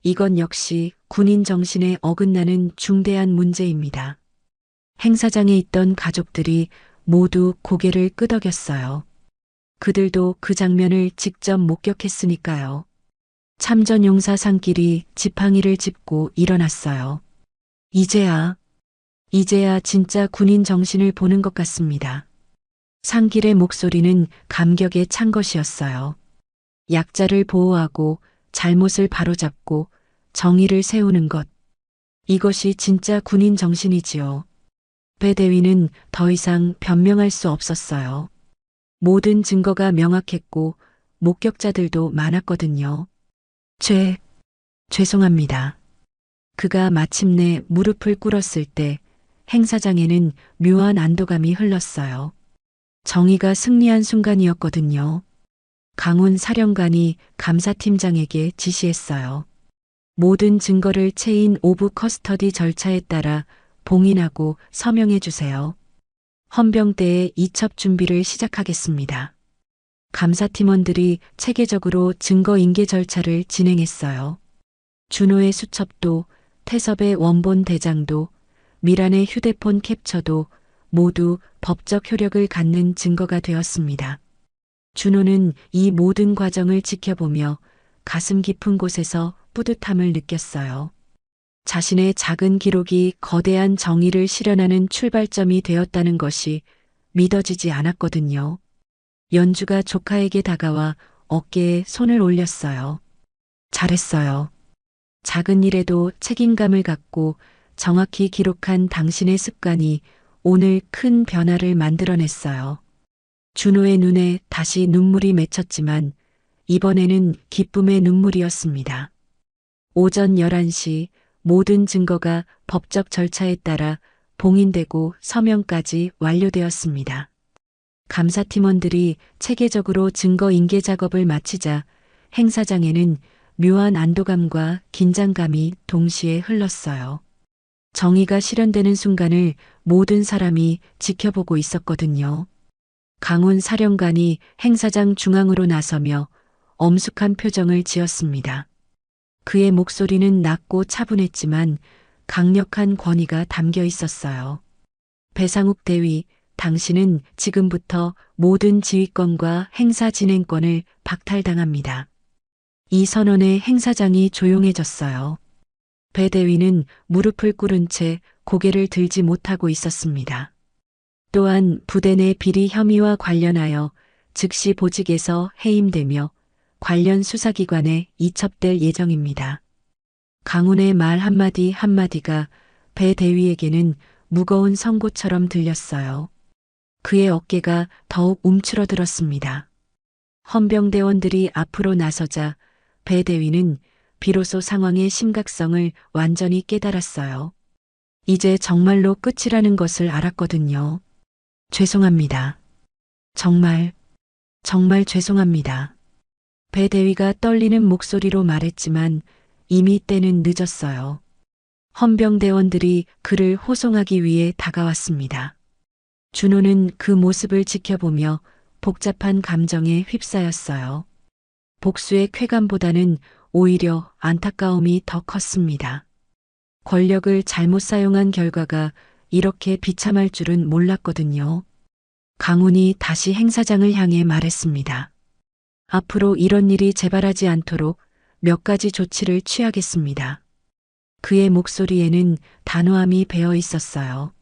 이건 역시 군인 정신에 어긋나는 중대한 문제입니다. 행사장에 있던 가족들이 모두 고개를 끄덕였어요. 그들도 그 장면을 직접 목격했으니까요. 참전용사 산길이 지팡이를 짚고 일어났어요. 이제야 진짜 군인 정신을 보는 것 같습니다. 상길의 목소리는 감격에 찬 것이었어요. 약자를 보호하고 잘못을 바로잡고 정의를 세우는 것. 이것이 진짜 군인 정신이지요. 배 대위는 더 이상 변명할 수 없었어요. 모든 증거가 명확했고 목격자들도 많았거든요. 죄송합니다. 그가 마침내 무릎을 꿇었을 때 행사장에는 묘한 안도감이 흘렀어요. 정의가 승리한 순간이었거든요. 강훈 사령관이 감사팀장에게 지시했어요. 모든 증거를 체인 오브 커스터디 절차에 따라 봉인하고 서명해 주세요. 헌병대의 이첩 준비를 시작하겠습니다. 감사팀원들이 체계적으로 증거 인계 절차를 진행했어요. 준호의 수첩도, 태섭의 원본 대장도, 미란의 휴대폰 캡처도 모두 법적 효력을 갖는 증거가 되었습니다. 준호는 이 모든 과정을 지켜보며 가슴 깊은 곳에서 뿌듯함을 느꼈어요. 자신의 작은 기록이 거대한 정의를 실현하는 출발점이 되었다는 것이 믿어지지 않았거든요. 연주가 조카에게 다가와 어깨에 손을 올렸어요. 잘했어요. 작은 일에도 책임감을 갖고 정확히 기록한 당신의 습관이 오늘 큰 변화를 만들어냈어요. 준호의 눈에 다시 눈물이 맺혔지만 이번에는 기쁨의 눈물이었습니다. 오전 11시 모든 증거가 법적 절차에 따라 봉인되고 서명까지 완료되었습니다. 감사팀원들이 체계적으로 증거 인계 작업을 마치자 행사장에는 묘한 안도감과 긴장감이 동시에 흘렀어요. 정의가 실현되는 순간을 모든 사람이 지켜보고 있었거든요. 강훈 사령관이 행사장 중앙으로 나서며 엄숙한 표정을 지었습니다. 그의 목소리는 낮고 차분했지만 강력한 권위가 담겨 있었어요. 배상욱 대위, 당신은 지금부터 모든 지휘권과 행사 진행권을 박탈당합니다. 이 선언에 행사장이 조용해졌어요. 배 대위는 무릎을 꿇은 채 고개를 들지 못하고 있었습니다. 또한 부대 내 비리 혐의와 관련하여 즉시 보직에서 해임되며 관련 수사기관에 이첩될 예정입니다. 강훈의 말 한마디 한마디가 배 대위에게는 무거운 선고처럼 들렸어요. 그의 어깨가 더욱 움츠러들었습니다. 헌병대원들이 앞으로 나서자 배 대위는 비로소 상황의 심각성을 완전히 깨달았어요. 이제 정말로 끝이라는 것을 알았거든요. 죄송합니다. 정말 죄송합니다. 배 대위가 떨리는 목소리로 말했지만 이미 때는 늦었어요. 헌병대원들이 그를 호송하기 위해 다가왔습니다. 준호는 그 모습을 지켜보며 복잡한 감정에 휩싸였어요. 복수의 쾌감보다는 오히려 안타까움이 더 컸습니다. 권력을 잘못 사용한 결과가 이렇게 비참할 줄은 몰랐거든요. 강훈이 다시 행사장을 향해 말했습니다. 앞으로 이런 일이 재발하지 않도록 몇 가지 조치를 취하겠습니다. 그의 목소리에는 단호함이 배어 있었어요.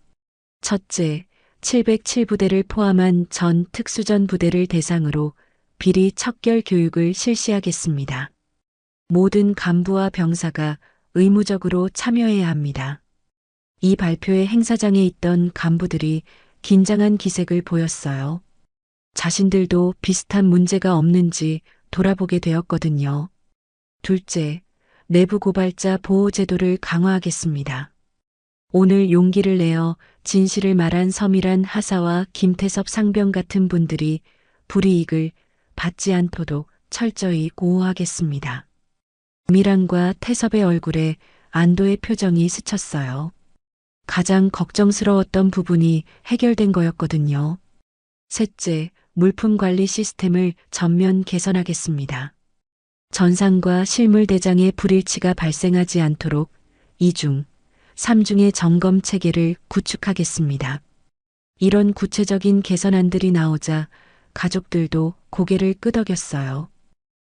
첫째, 707부대를 포함한 전 특수전 부대를 대상으로 비리 척결 교육을 실시하겠습니다. 모든 간부와 병사가 의무적으로 참여해야 합니다. 이 발표에 행사장에 있던 간부들이 긴장한 기색을 보였어요. 자신들도 비슷한 문제가 없는지 돌아보게 되었거든요. 둘째, 내부 고발자 보호 제도를 강화하겠습니다. 오늘 용기를 내어 진실을 말한 서미란 하사와 김태섭 상병 같은 분들이 불이익을 받지 않도록 철저히 보호하겠습니다. 미란과 태섭의 얼굴에 안도의 표정이 스쳤어요. 가장 걱정스러웠던 부분이 해결된 거였거든요. 셋째, 물품 관리 시스템을 전면 개선하겠습니다. 전상과 실물 대장의 불일치가 발생하지 않도록 2중, 3중의 점검 체계를 구축하겠습니다. 이런 구체적인 개선안들이 나오자 가족들도 고개를 끄덕였어요.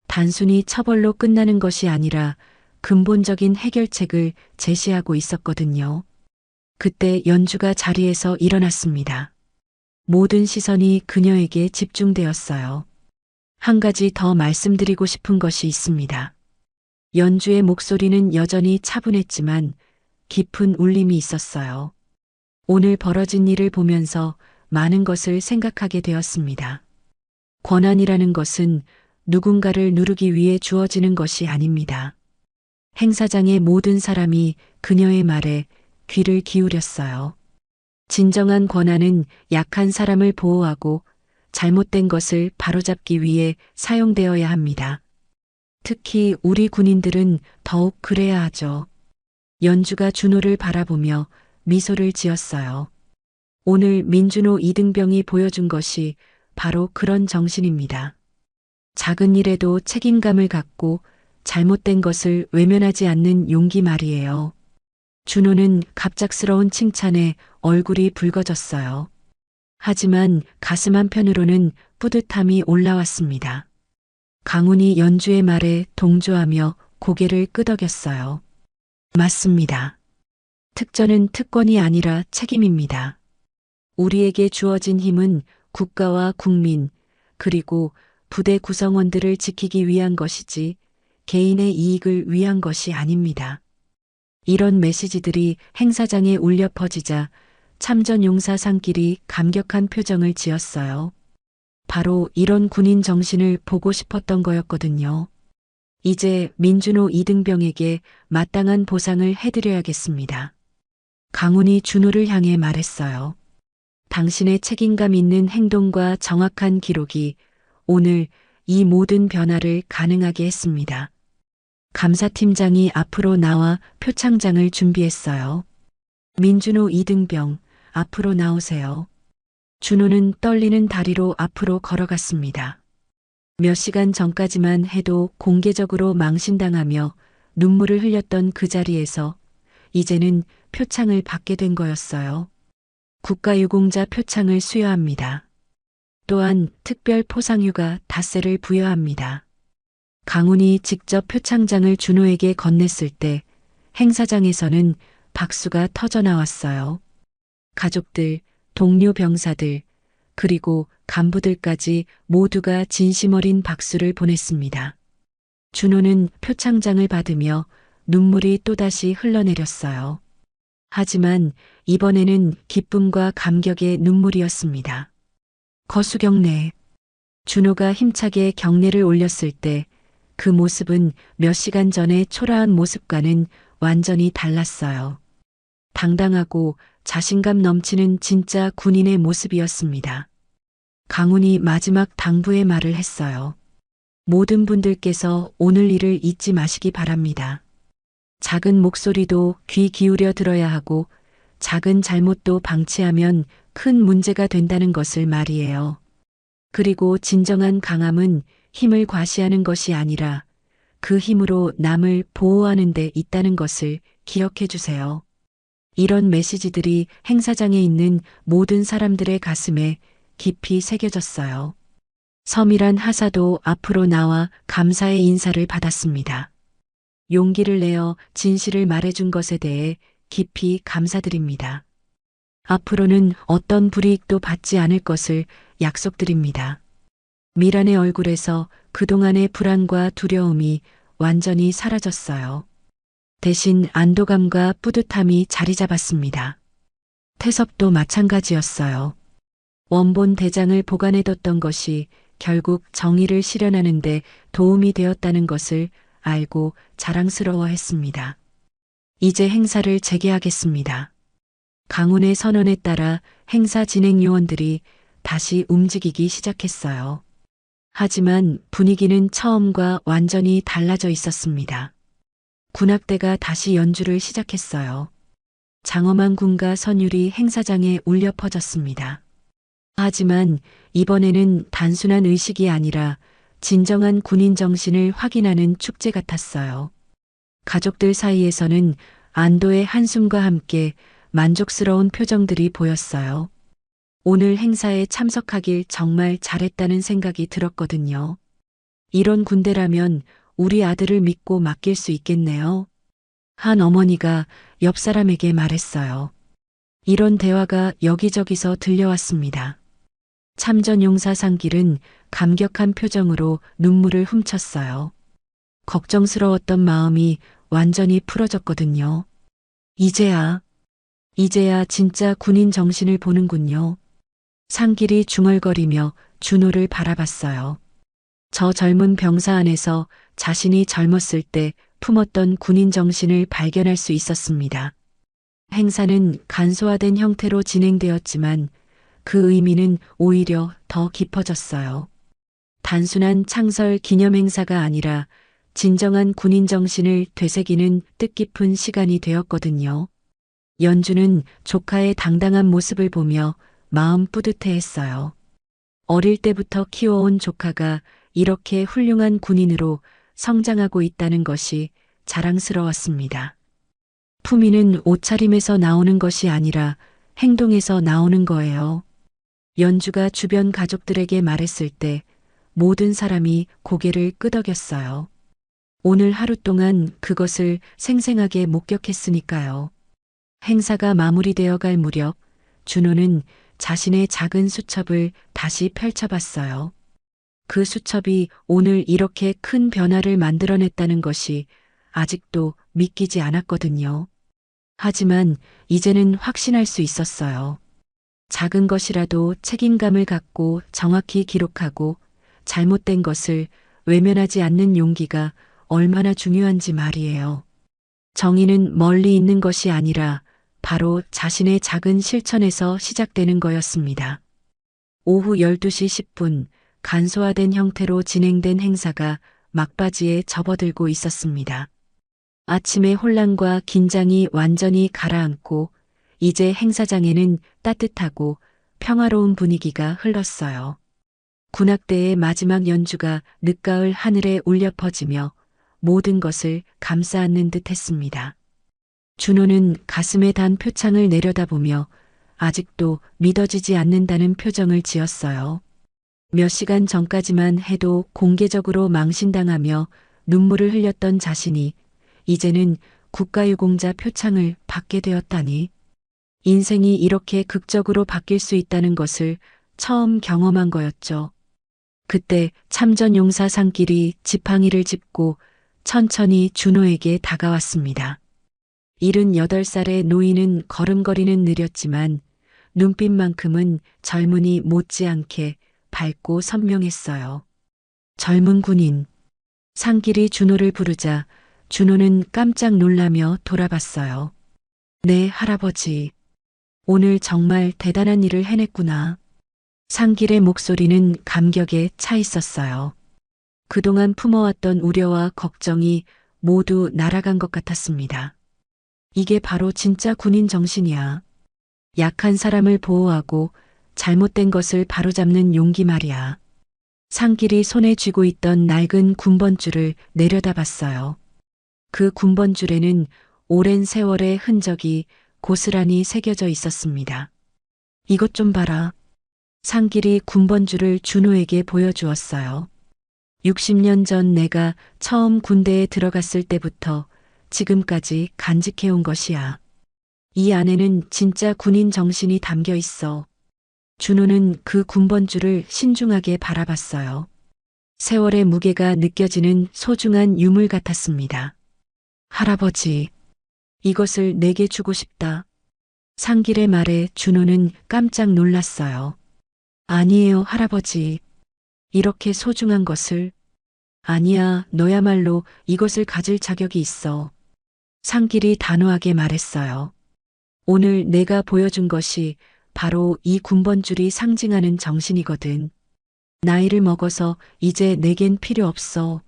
단순히 처벌로 끝나는 것이 아니라 근본적인 해결책을 제시하고 있었거든요. 그때 연주가 자리에서 일어났습니다. 모든 시선이 그녀에게 집중되었어요. 한 가지 더 말씀드리고 싶은 것이 있습니다. 연주의 목소리는 여전히 차분했지만 깊은 울림이 있었어요. 오늘 벌어진 일을 보면서 많은 것을 생각하게 되었습니다. 권한이라는 것은 누군가를 누르기 위해 주어지는 것이 아닙니다. 행사장의 모든 사람이 그녀의 말에 귀를 기울였어요. 진정한 권한은 약한 사람을 보호하고 잘못된 것을 바로잡기 위해 사용되어야 합니다. 특히 우리 군인들은 더욱 그래야 하죠. 연주가 준호를 바라보며 미소를 지었어요. 오늘 민준호 이등병이 보여준 것이 바로 그런 정신입니다. 작은 일에도 책임감을 갖고 잘못된 것을 외면하지 않는 용기 말이에요. 준호는 갑작스러운 칭찬에 얼굴이 붉어졌어요. 하지만 가슴 한편으로는 뿌듯함이 올라왔습니다. 강훈이 연주의 말에 동조하며 고개를 끄덕였어요. 맞습니다. 특전은 특권이 아니라 책임입니다. 우리에게 주어진 힘은 국가와 국민, 그리고 부대 구성원들을 지키기 위한 것이지 개인의 이익을 위한 것이 아닙니다. 이런 메시지들이 행사장에 울려 퍼지자 참전용사상끼리 감격한 표정을 지었어요. 바로 이런 군인 정신을 보고 싶었던 거였거든요. 이제 민준호 이등병에게 마땅한 보상을 해드려야겠습니다. 강훈이 준호를 향해 말했어요. 당신의 책임감 있는 행동과 정확한 기록이 오늘 이 모든 변화를 가능하게 했습니다. 감사팀장이 앞으로 나와 표창장을 준비했어요. 민준호 이등병, 앞으로 나오세요. 준호는 떨리는 다리로 앞으로 걸어갔습니다. 몇 시간 전까지만 해도 공개적으로 망신당하며 눈물을 흘렸던 그 자리에서 이제는 표창을 받게 된 거였어요. 국가유공자 표창을 수여합니다. 또한 특별 포상휴가 닷새를 부여합니다. 강훈이 직접 표창장을 준호에게 건넸을 때 행사장에서는 박수가 터져나왔어요. 가족들, 동료 병사들, 그리고 간부들까지 모두가 진심 어린 박수를 보냈습니다. 준호는 표창장을 받으며 눈물이 또다시 흘러내렸어요. 하지만 이번에는 기쁨과 감격의 눈물이었습니다. 거수경례. 준호가 힘차게 경례를 올렸을 때 그 모습은 몇 시간 전의 초라한 모습과는 완전히 달랐어요. 당당하고 자신감 넘치는 진짜 군인의 모습이었습니다. 강훈이 마지막 당부의 말을 했어요. 모든 분들께서 오늘 일을 잊지 마시기 바랍니다. 작은 목소리도 귀 기울여 들어야 하고 작은 잘못도 방치하면 큰 문제가 된다는 것을 말이에요. 그리고 진정한 강함은 힘을 과시하는 것이 아니라 그 힘으로 남을 보호하는 데 있다는 것을 기억해 주세요. 이런 메시지들이 행사장에 있는 모든 사람들의 가슴에 깊이 새겨졌어요. 서미란 하사도 앞으로 나와 감사의 인사를 받았습니다. 용기를 내어 진실을 말해준 것에 대해 깊이 감사드립니다. 앞으로는 어떤 불이익도 받지 않을 것을 약속드립니다. 미란의 얼굴에서 그동안의 불안과 두려움이 완전히 사라졌어요. 대신 안도감과 뿌듯함이 자리 잡았습니다. 태섭도 마찬가지였어요. 원본 대장을 보관해뒀던 것이 결국 정의를 실현하는 데 도움이 되었다는 것을 알고 자랑스러워했습니다. 이제 행사를 재개하겠습니다. 강훈의 선언에 따라 행사 진행 요원들이 다시 움직이기 시작했어요. 하지만 분위기는 처음과 완전히 달라져 있었습니다. 군악대가 다시 연주를 시작했어요. 장엄한 군가 선율이 행사장에 울려 퍼졌습니다. 하지만 이번에는 단순한 의식이 아니라 진정한 군인 정신을 확인하는 축제 같았어요. 가족들 사이에서는 안도의 한숨과 함께 만족스러운 표정들이 보였어요. 오늘 행사에 참석하길 정말 잘했다는 생각이 들었거든요. 이런 군대라면 우리 아들을 믿고 맡길 수 있겠네요. 한 어머니가 옆 사람에게 말했어요. 이런 대화가 여기저기서 들려왔습니다. 참전용사 상길은 감격한 표정으로 눈물을 훔쳤어요. 걱정스러웠던 마음이 완전히 풀어졌거든요. 이제야 진짜 군인 정신을 보는군요. 상길이 중얼거리며 준호를 바라봤어요. 저 젊은 병사 안에서 자신이 젊었을 때 품었던 군인 정신을 발견할 수 있었습니다. 행사는 간소화된 형태로 진행되었지만 그 의미는 오히려 더 깊어졌어요. 단순한 창설 기념 행사가 아니라 진정한 군인 정신을 되새기는 뜻깊은 시간이 되었거든요. 연주는 조카의 당당한 모습을 보며 마음 뿌듯해했어요. 어릴 때부터 키워온 조카가 이렇게 훌륭한 군인으로 성장하고 있다는 것이 자랑스러웠습니다. 품위는 옷차림에서 나오는 것이 아니라 행동에서 나오는 거예요. 연주가 주변 가족들에게 말했을 때 모든 사람이 고개를 끄덕였어요. 오늘 하루 동안 그것을 생생하게 목격했으니까요. 행사가 마무리되어 갈 무렵 준호는 자신의 작은 수첩을 다시 펼쳐봤어요. 그 수첩이 오늘 이렇게 큰 변화를 만들어냈다는 것이 아직도 믿기지 않았거든요. 하지만 이제는 확신할 수 있었어요. 작은 것이라도 책임감을 갖고 정확히 기록하고 잘못된 것을 외면하지 않는 용기가 얼마나 중요한지 말이에요. 정의는 멀리 있는 것이 아니라 바로 자신의 작은 실천에서 시작되는 거였습니다. 오후 12시 10분 간소화된 형태로 진행된 행사가 막바지에 접어들고 있었습니다. 아침의 혼란과 긴장이 완전히 가라앉고 이제 행사장에는 따뜻하고 평화로운 분위기가 흘렀어요. 군악대의 마지막 연주가 늦가을 하늘에 울려 퍼지며 모든 것을 감싸 안는 듯 했습니다. 준호는 가슴에 단 표창을 내려다보며 아직도 믿어지지 않는다는 표정을 지었어요. 몇 시간 전까지만 해도 공개적으로 망신당하며 눈물을 흘렸던 자신이 이제는 국가유공자 표창을 받게 되었다니. 인생이 이렇게 극적으로 바뀔 수 있다는 것을 처음 경험한 거였죠. 그때 참전용사 상길이 지팡이를 짚고 천천히 준호에게 다가왔습니다. 78살의 노인은 걸음걸이는 느렸지만 눈빛만큼은 젊은이 못지않게 밝고 선명했어요. 젊은 군인. 상길이 준호를 부르자 준호는 깜짝 놀라며 돌아봤어요. 네, 할아버지. 오늘 정말 대단한 일을 해냈구나. 상길의 목소리는 감격에 차 있었어요. 그동안 품어왔던 우려와 걱정이 모두 날아간 것 같았습니다. 이게 바로 진짜 군인 정신이야. 약한 사람을 보호하고 잘못된 것을 바로잡는 용기 말이야. 상길이 손에 쥐고 있던 낡은 군번줄을 내려다봤어요. 그 군번줄에는 오랜 세월의 흔적이 고스란히 새겨져 있었습니다. 이것 좀 봐라. 상길이 군번줄을 준호에게 보여주었어요. 60년 전 내가 처음 군대에 들어갔을 때부터 지금까지 간직해온 것이야. 이 안에는 진짜 군인 정신이 담겨 있어. 준호는 그 군번줄을 신중하게 바라봤어요. 세월의 무게가 느껴지는 소중한 유물 같았습니다. 할아버지, 이것을 내게 주고 싶다. 상길의 말에 준호는 깜짝 놀랐어요. 아니에요, 할아버지. 이렇게 소중한 것을. 아니야, 너야말로 이것을 가질 자격이 있어. 상길이 단호하게 말했어요. 오늘 내가 보여준 것이 바로 이 군번줄이 상징하는 정신이거든. 나이를 먹어서 이제 내겐 필요 없어.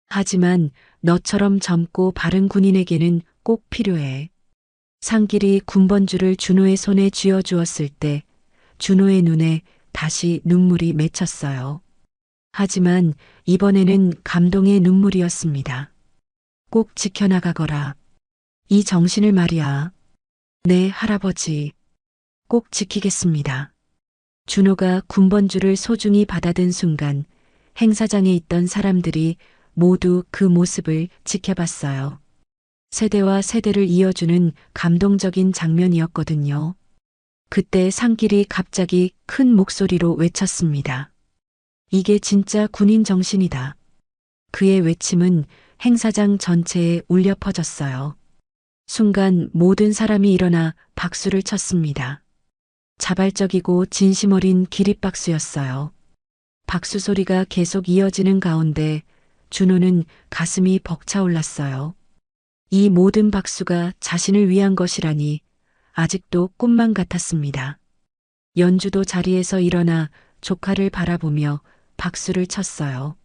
하지만 너처럼 젊고 바른 군인에게는 꼭 필요해. 상길이 군번줄을 준호의 손에 쥐어 주었을 때 준호의 눈에 다시 눈물이 맺혔어요. 하지만 이번에는 감동의 눈물이었습니다. 꼭 지켜나가거라. 이 정신을 말이야. 네, 할아버지. 꼭 지키겠습니다. 준호가 군번줄을 소중히 받아든 순간 행사장에 있던 사람들이 모두 그 모습을 지켜봤어요. 세대와 세대를 이어주는 감동적인 장면이었거든요. 그때 상길이 갑자기 큰 목소리로 외쳤습니다. 이게 진짜 군인 정신이다. 그의 외침은 행사장 전체에 울려 퍼졌어요. 순간 모든 사람이 일어나 박수를 쳤습니다. 자발적이고 진심 어린 기립박수였어요. 박수 소리가 계속 이어지는 가운데 준호는 가슴이 벅차올랐어요. 이 모든 박수가 자신을 위한 것이라니 아직도 꿈만 같았습니다. 연주도 자리에서 일어나 조카를 바라보며 박수를 쳤어요.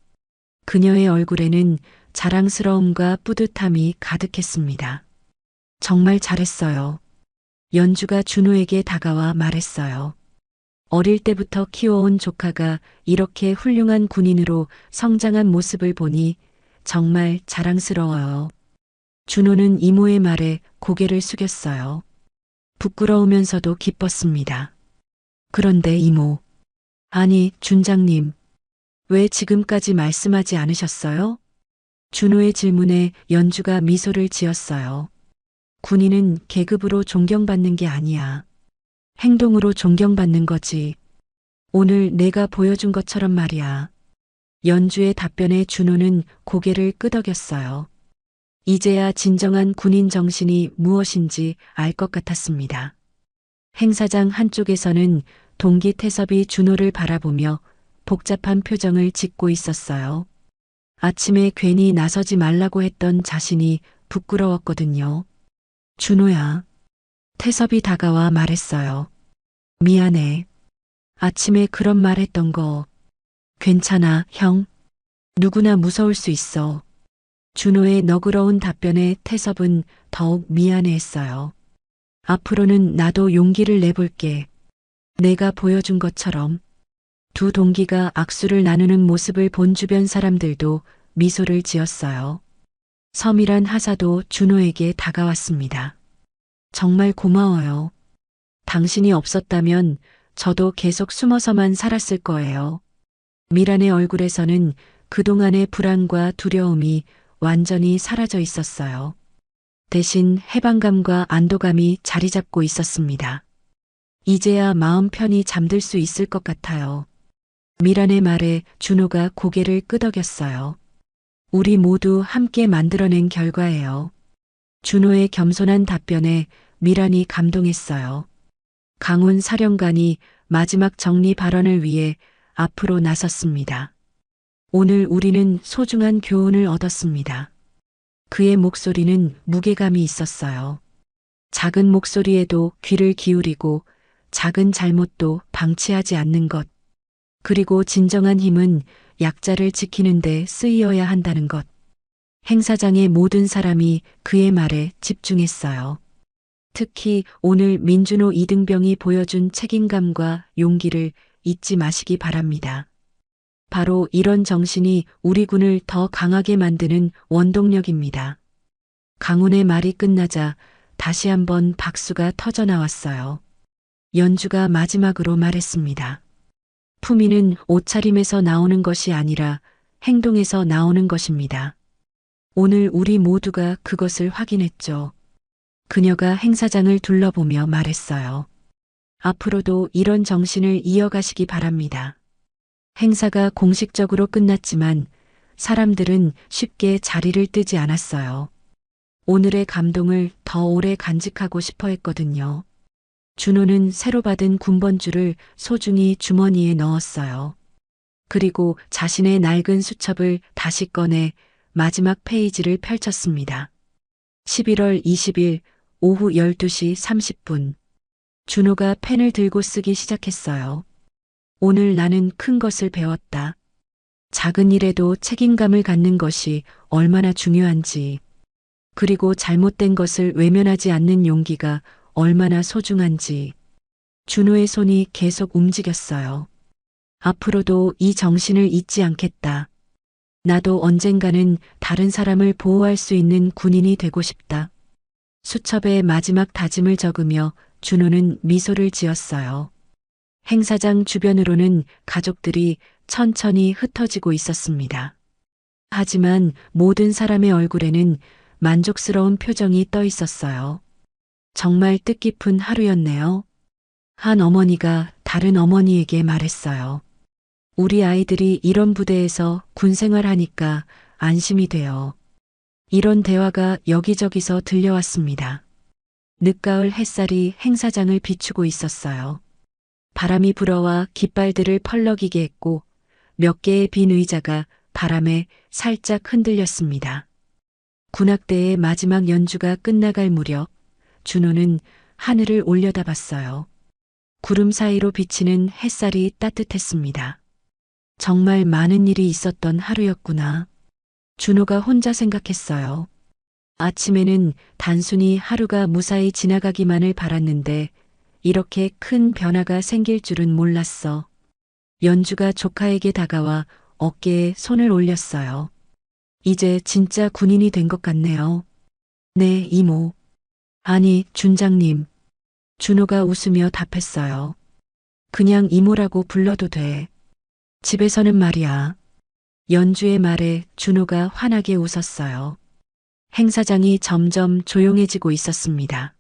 그녀의 얼굴에는 자랑스러움과 뿌듯함이 가득했습니다. 정말 잘했어요. 연주가 준호에게 다가와 말했어요. 어릴 때부터 키워온 조카가 이렇게 훌륭한 군인으로 성장한 모습을 보니 정말 자랑스러워요. 준호는 이모의 말에 고개를 숙였어요. 부끄러우면서도 기뻤습니다. 그런데 이모, 아니 준장님, 왜 지금까지 말씀하지 않으셨어요? 준호의 질문에 연주가 미소를 지었어요. 군인은 계급으로 존경받는 게 아니야. 행동으로 존경받는 거지. 오늘 내가 보여준 것처럼 말이야. 연주의 답변에 준호는 고개를 끄덕였어요. 이제야 진정한 군인 정신이 무엇인지 알 것 같았습니다. 행사장 한쪽에서는 동기 태섭이 준호를 바라보며 복잡한 표정을 짓고 있었어요. 아침에 괜히 나서지 말라고 했던 자신이 부끄러웠거든요. 준호야. 태섭이 다가와 말했어요. 미안해. 아침에 그런 말 했던 거. 괜찮아, 형. 누구나 무서울 수 있어. 준호의 너그러운 답변에 태섭은 더욱 미안해했어요. 앞으로는 나도 용기를 내볼게. 내가 보여준 것처럼. 두 동기가 악수를 나누는 모습을 본 주변 사람들도 미소를 지었어요. 서밀한 하사도 준호에게 다가왔습니다. 정말 고마워요. 당신이 없었다면 저도 계속 숨어서만 살았을 거예요. 미란의 얼굴에서는 그동안의 불안과 두려움이 완전히 사라져 있었어요. 대신 해방감과 안도감이 자리 잡고 있었습니다. 이제야 마음 편히 잠들 수 있을 것 같아요. 미란의 말에 준호가 고개를 끄덕였어요. 우리 모두 함께 만들어낸 결과예요. 준호의 겸손한 답변에 미란이 감동했어요. 강훈 사령관이 마지막 정리 발언을 위해 앞으로 나섰습니다. 오늘 우리는 소중한 교훈을 얻었습니다. 그의 목소리는 무게감이 있었어요. 작은 목소리에도 귀를 기울이고 작은 잘못도 방치하지 않는 것. 그리고 진정한 힘은 약자를 지키는 데 쓰여야 한다는 것. 행사장의 모든 사람이 그의 말에 집중했어요. 특히 오늘 민준호 이등병이 보여준 책임감과 용기를 잊지 마시기 바랍니다. 바로 이런 정신이 우리 군을 더 강하게 만드는 원동력입니다. 강훈의 말이 끝나자 다시 한번 박수가 터져 나왔어요. 연주가 마지막으로 말했습니다. 품위는 옷차림에서 나오는 것이 아니라 행동에서 나오는 것입니다. 오늘 우리 모두가 그것을 확인했죠. 그녀가 행사장을 둘러보며 말했어요. 앞으로도 이런 정신을 이어가시기 바랍니다. 행사가 공식적으로 끝났지만 사람들은 쉽게 자리를 뜨지 않았어요. 오늘의 감동을 더 오래 간직하고 싶어 했거든요. 준호는 새로 받은 군번줄을 소중히 주머니에 넣었어요. 그리고 자신의 낡은 수첩을 다시 꺼내 마지막 페이지를 펼쳤습니다. 11월 20일 오후 12시 30분. 준호가 펜을 들고 쓰기 시작했어요. 오늘 나는 큰 것을 배웠다. 작은 일에도 책임감을 갖는 것이 얼마나 중요한지, 그리고 잘못된 것을 외면하지 않는 용기가 얼마나 소중한지. 준호의 손이 계속 움직였어요. 앞으로도 이 정신을 잊지 않겠다. 나도 언젠가는 다른 사람을 보호할 수 있는 군인이 되고 싶다. 수첩에 마지막 다짐을 적으며 준호는 미소를 지었어요. 행사장 주변으로는 가족들이 천천히 흩어지고 있었습니다. 하지만 모든 사람의 얼굴에는 만족스러운 표정이 떠 있었어요. 정말 뜻깊은 하루였네요. 한 어머니가 다른 어머니에게 말했어요. 우리 아이들이 이런 부대에서 군 생활하니까 안심이 돼요. 이런 대화가 여기저기서 들려왔습니다. 늦가을 햇살이 행사장을 비추고 있었어요. 바람이 불어와 깃발들을 펄럭이게 했고 몇 개의 빈 의자가 바람에 살짝 흔들렸습니다. 군악대의 마지막 연주가 끝나갈 무렵 준호는 하늘을 올려다봤어요. 구름 사이로 비치는 햇살이 따뜻했습니다. 정말 많은 일이 있었던 하루였구나. 준호가 혼자 생각했어요. 아침에는 단순히 하루가 무사히 지나가기만을 바랐는데 이렇게 큰 변화가 생길 줄은 몰랐어. 연주가 조카에게 다가와 어깨에 손을 올렸어요. 이제 진짜 군인이 된 것 같네요. 네, 이모. 아니, 준장님. 준호가 웃으며 답했어요. 그냥 이모라고 불러도 돼. 집에서는 말이야. 연주의 말에 준호가 환하게 웃었어요. 행사장이 점점 조용해지고 있었습니다.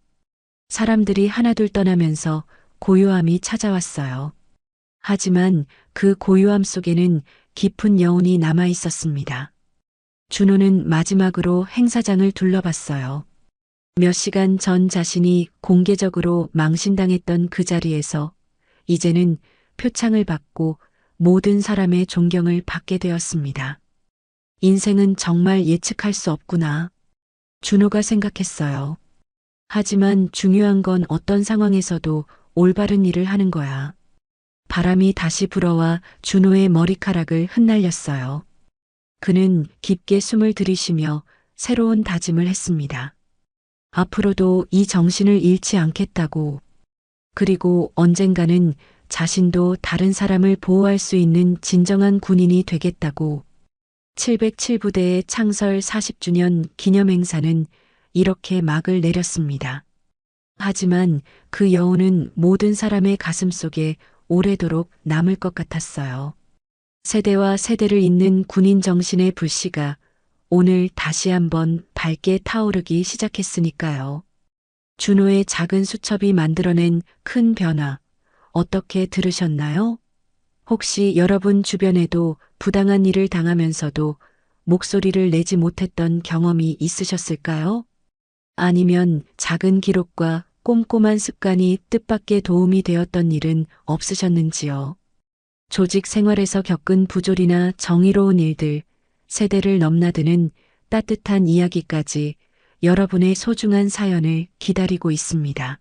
사람들이 하나둘 떠나면서 고요함이 찾아왔어요. 하지만 그 고요함 속에는 깊은 여운이 남아 있었습니다. 준호는 마지막으로 행사장을 둘러봤어요. 몇 시간 전 자신이 공개적으로 망신당했던 그 자리에서 이제는 표창을 받고 모든 사람의 존경을 받게 되었습니다. 인생은 정말 예측할 수 없구나. 준호가 생각했어요. 하지만 중요한 건 어떤 상황에서도 올바른 일을 하는 거야. 바람이 다시 불어와 준호의 머리카락을 흩날렸어요. 그는 깊게 숨을 들이쉬며 새로운 다짐을 했습니다. 앞으로도 이 정신을 잃지 않겠다고. 그리고 언젠가는 자신도 다른 사람을 보호할 수 있는 진정한 군인이 되겠다고. 707부대의 창설 40주년 기념행사는 이렇게 막을 내렸습니다. 하지만 그 여운은 모든 사람의 가슴 속에 오래도록 남을 것 같았어요. 세대와 세대를 잇는 군인 정신의 불씨가 오늘 다시 한번 밝게 타오르기 시작했으니까요. 준호의 작은 수첩이 만들어낸 큰 변화, 어떻게 들으셨나요? 혹시 여러분 주변에도 부당한 일을 당하면서도 목소리를 내지 못했던 경험이 있으셨을까요? 아니면 작은 기록과 꼼꼼한 습관이 뜻밖의 도움이 되었던 일은 없으셨는지요? 조직 생활에서 겪은 부조리나 정의로운 일들, 세대를 넘나드는 따뜻한 이야기까지 여러분의 소중한 사연을 기다리고 있습니다.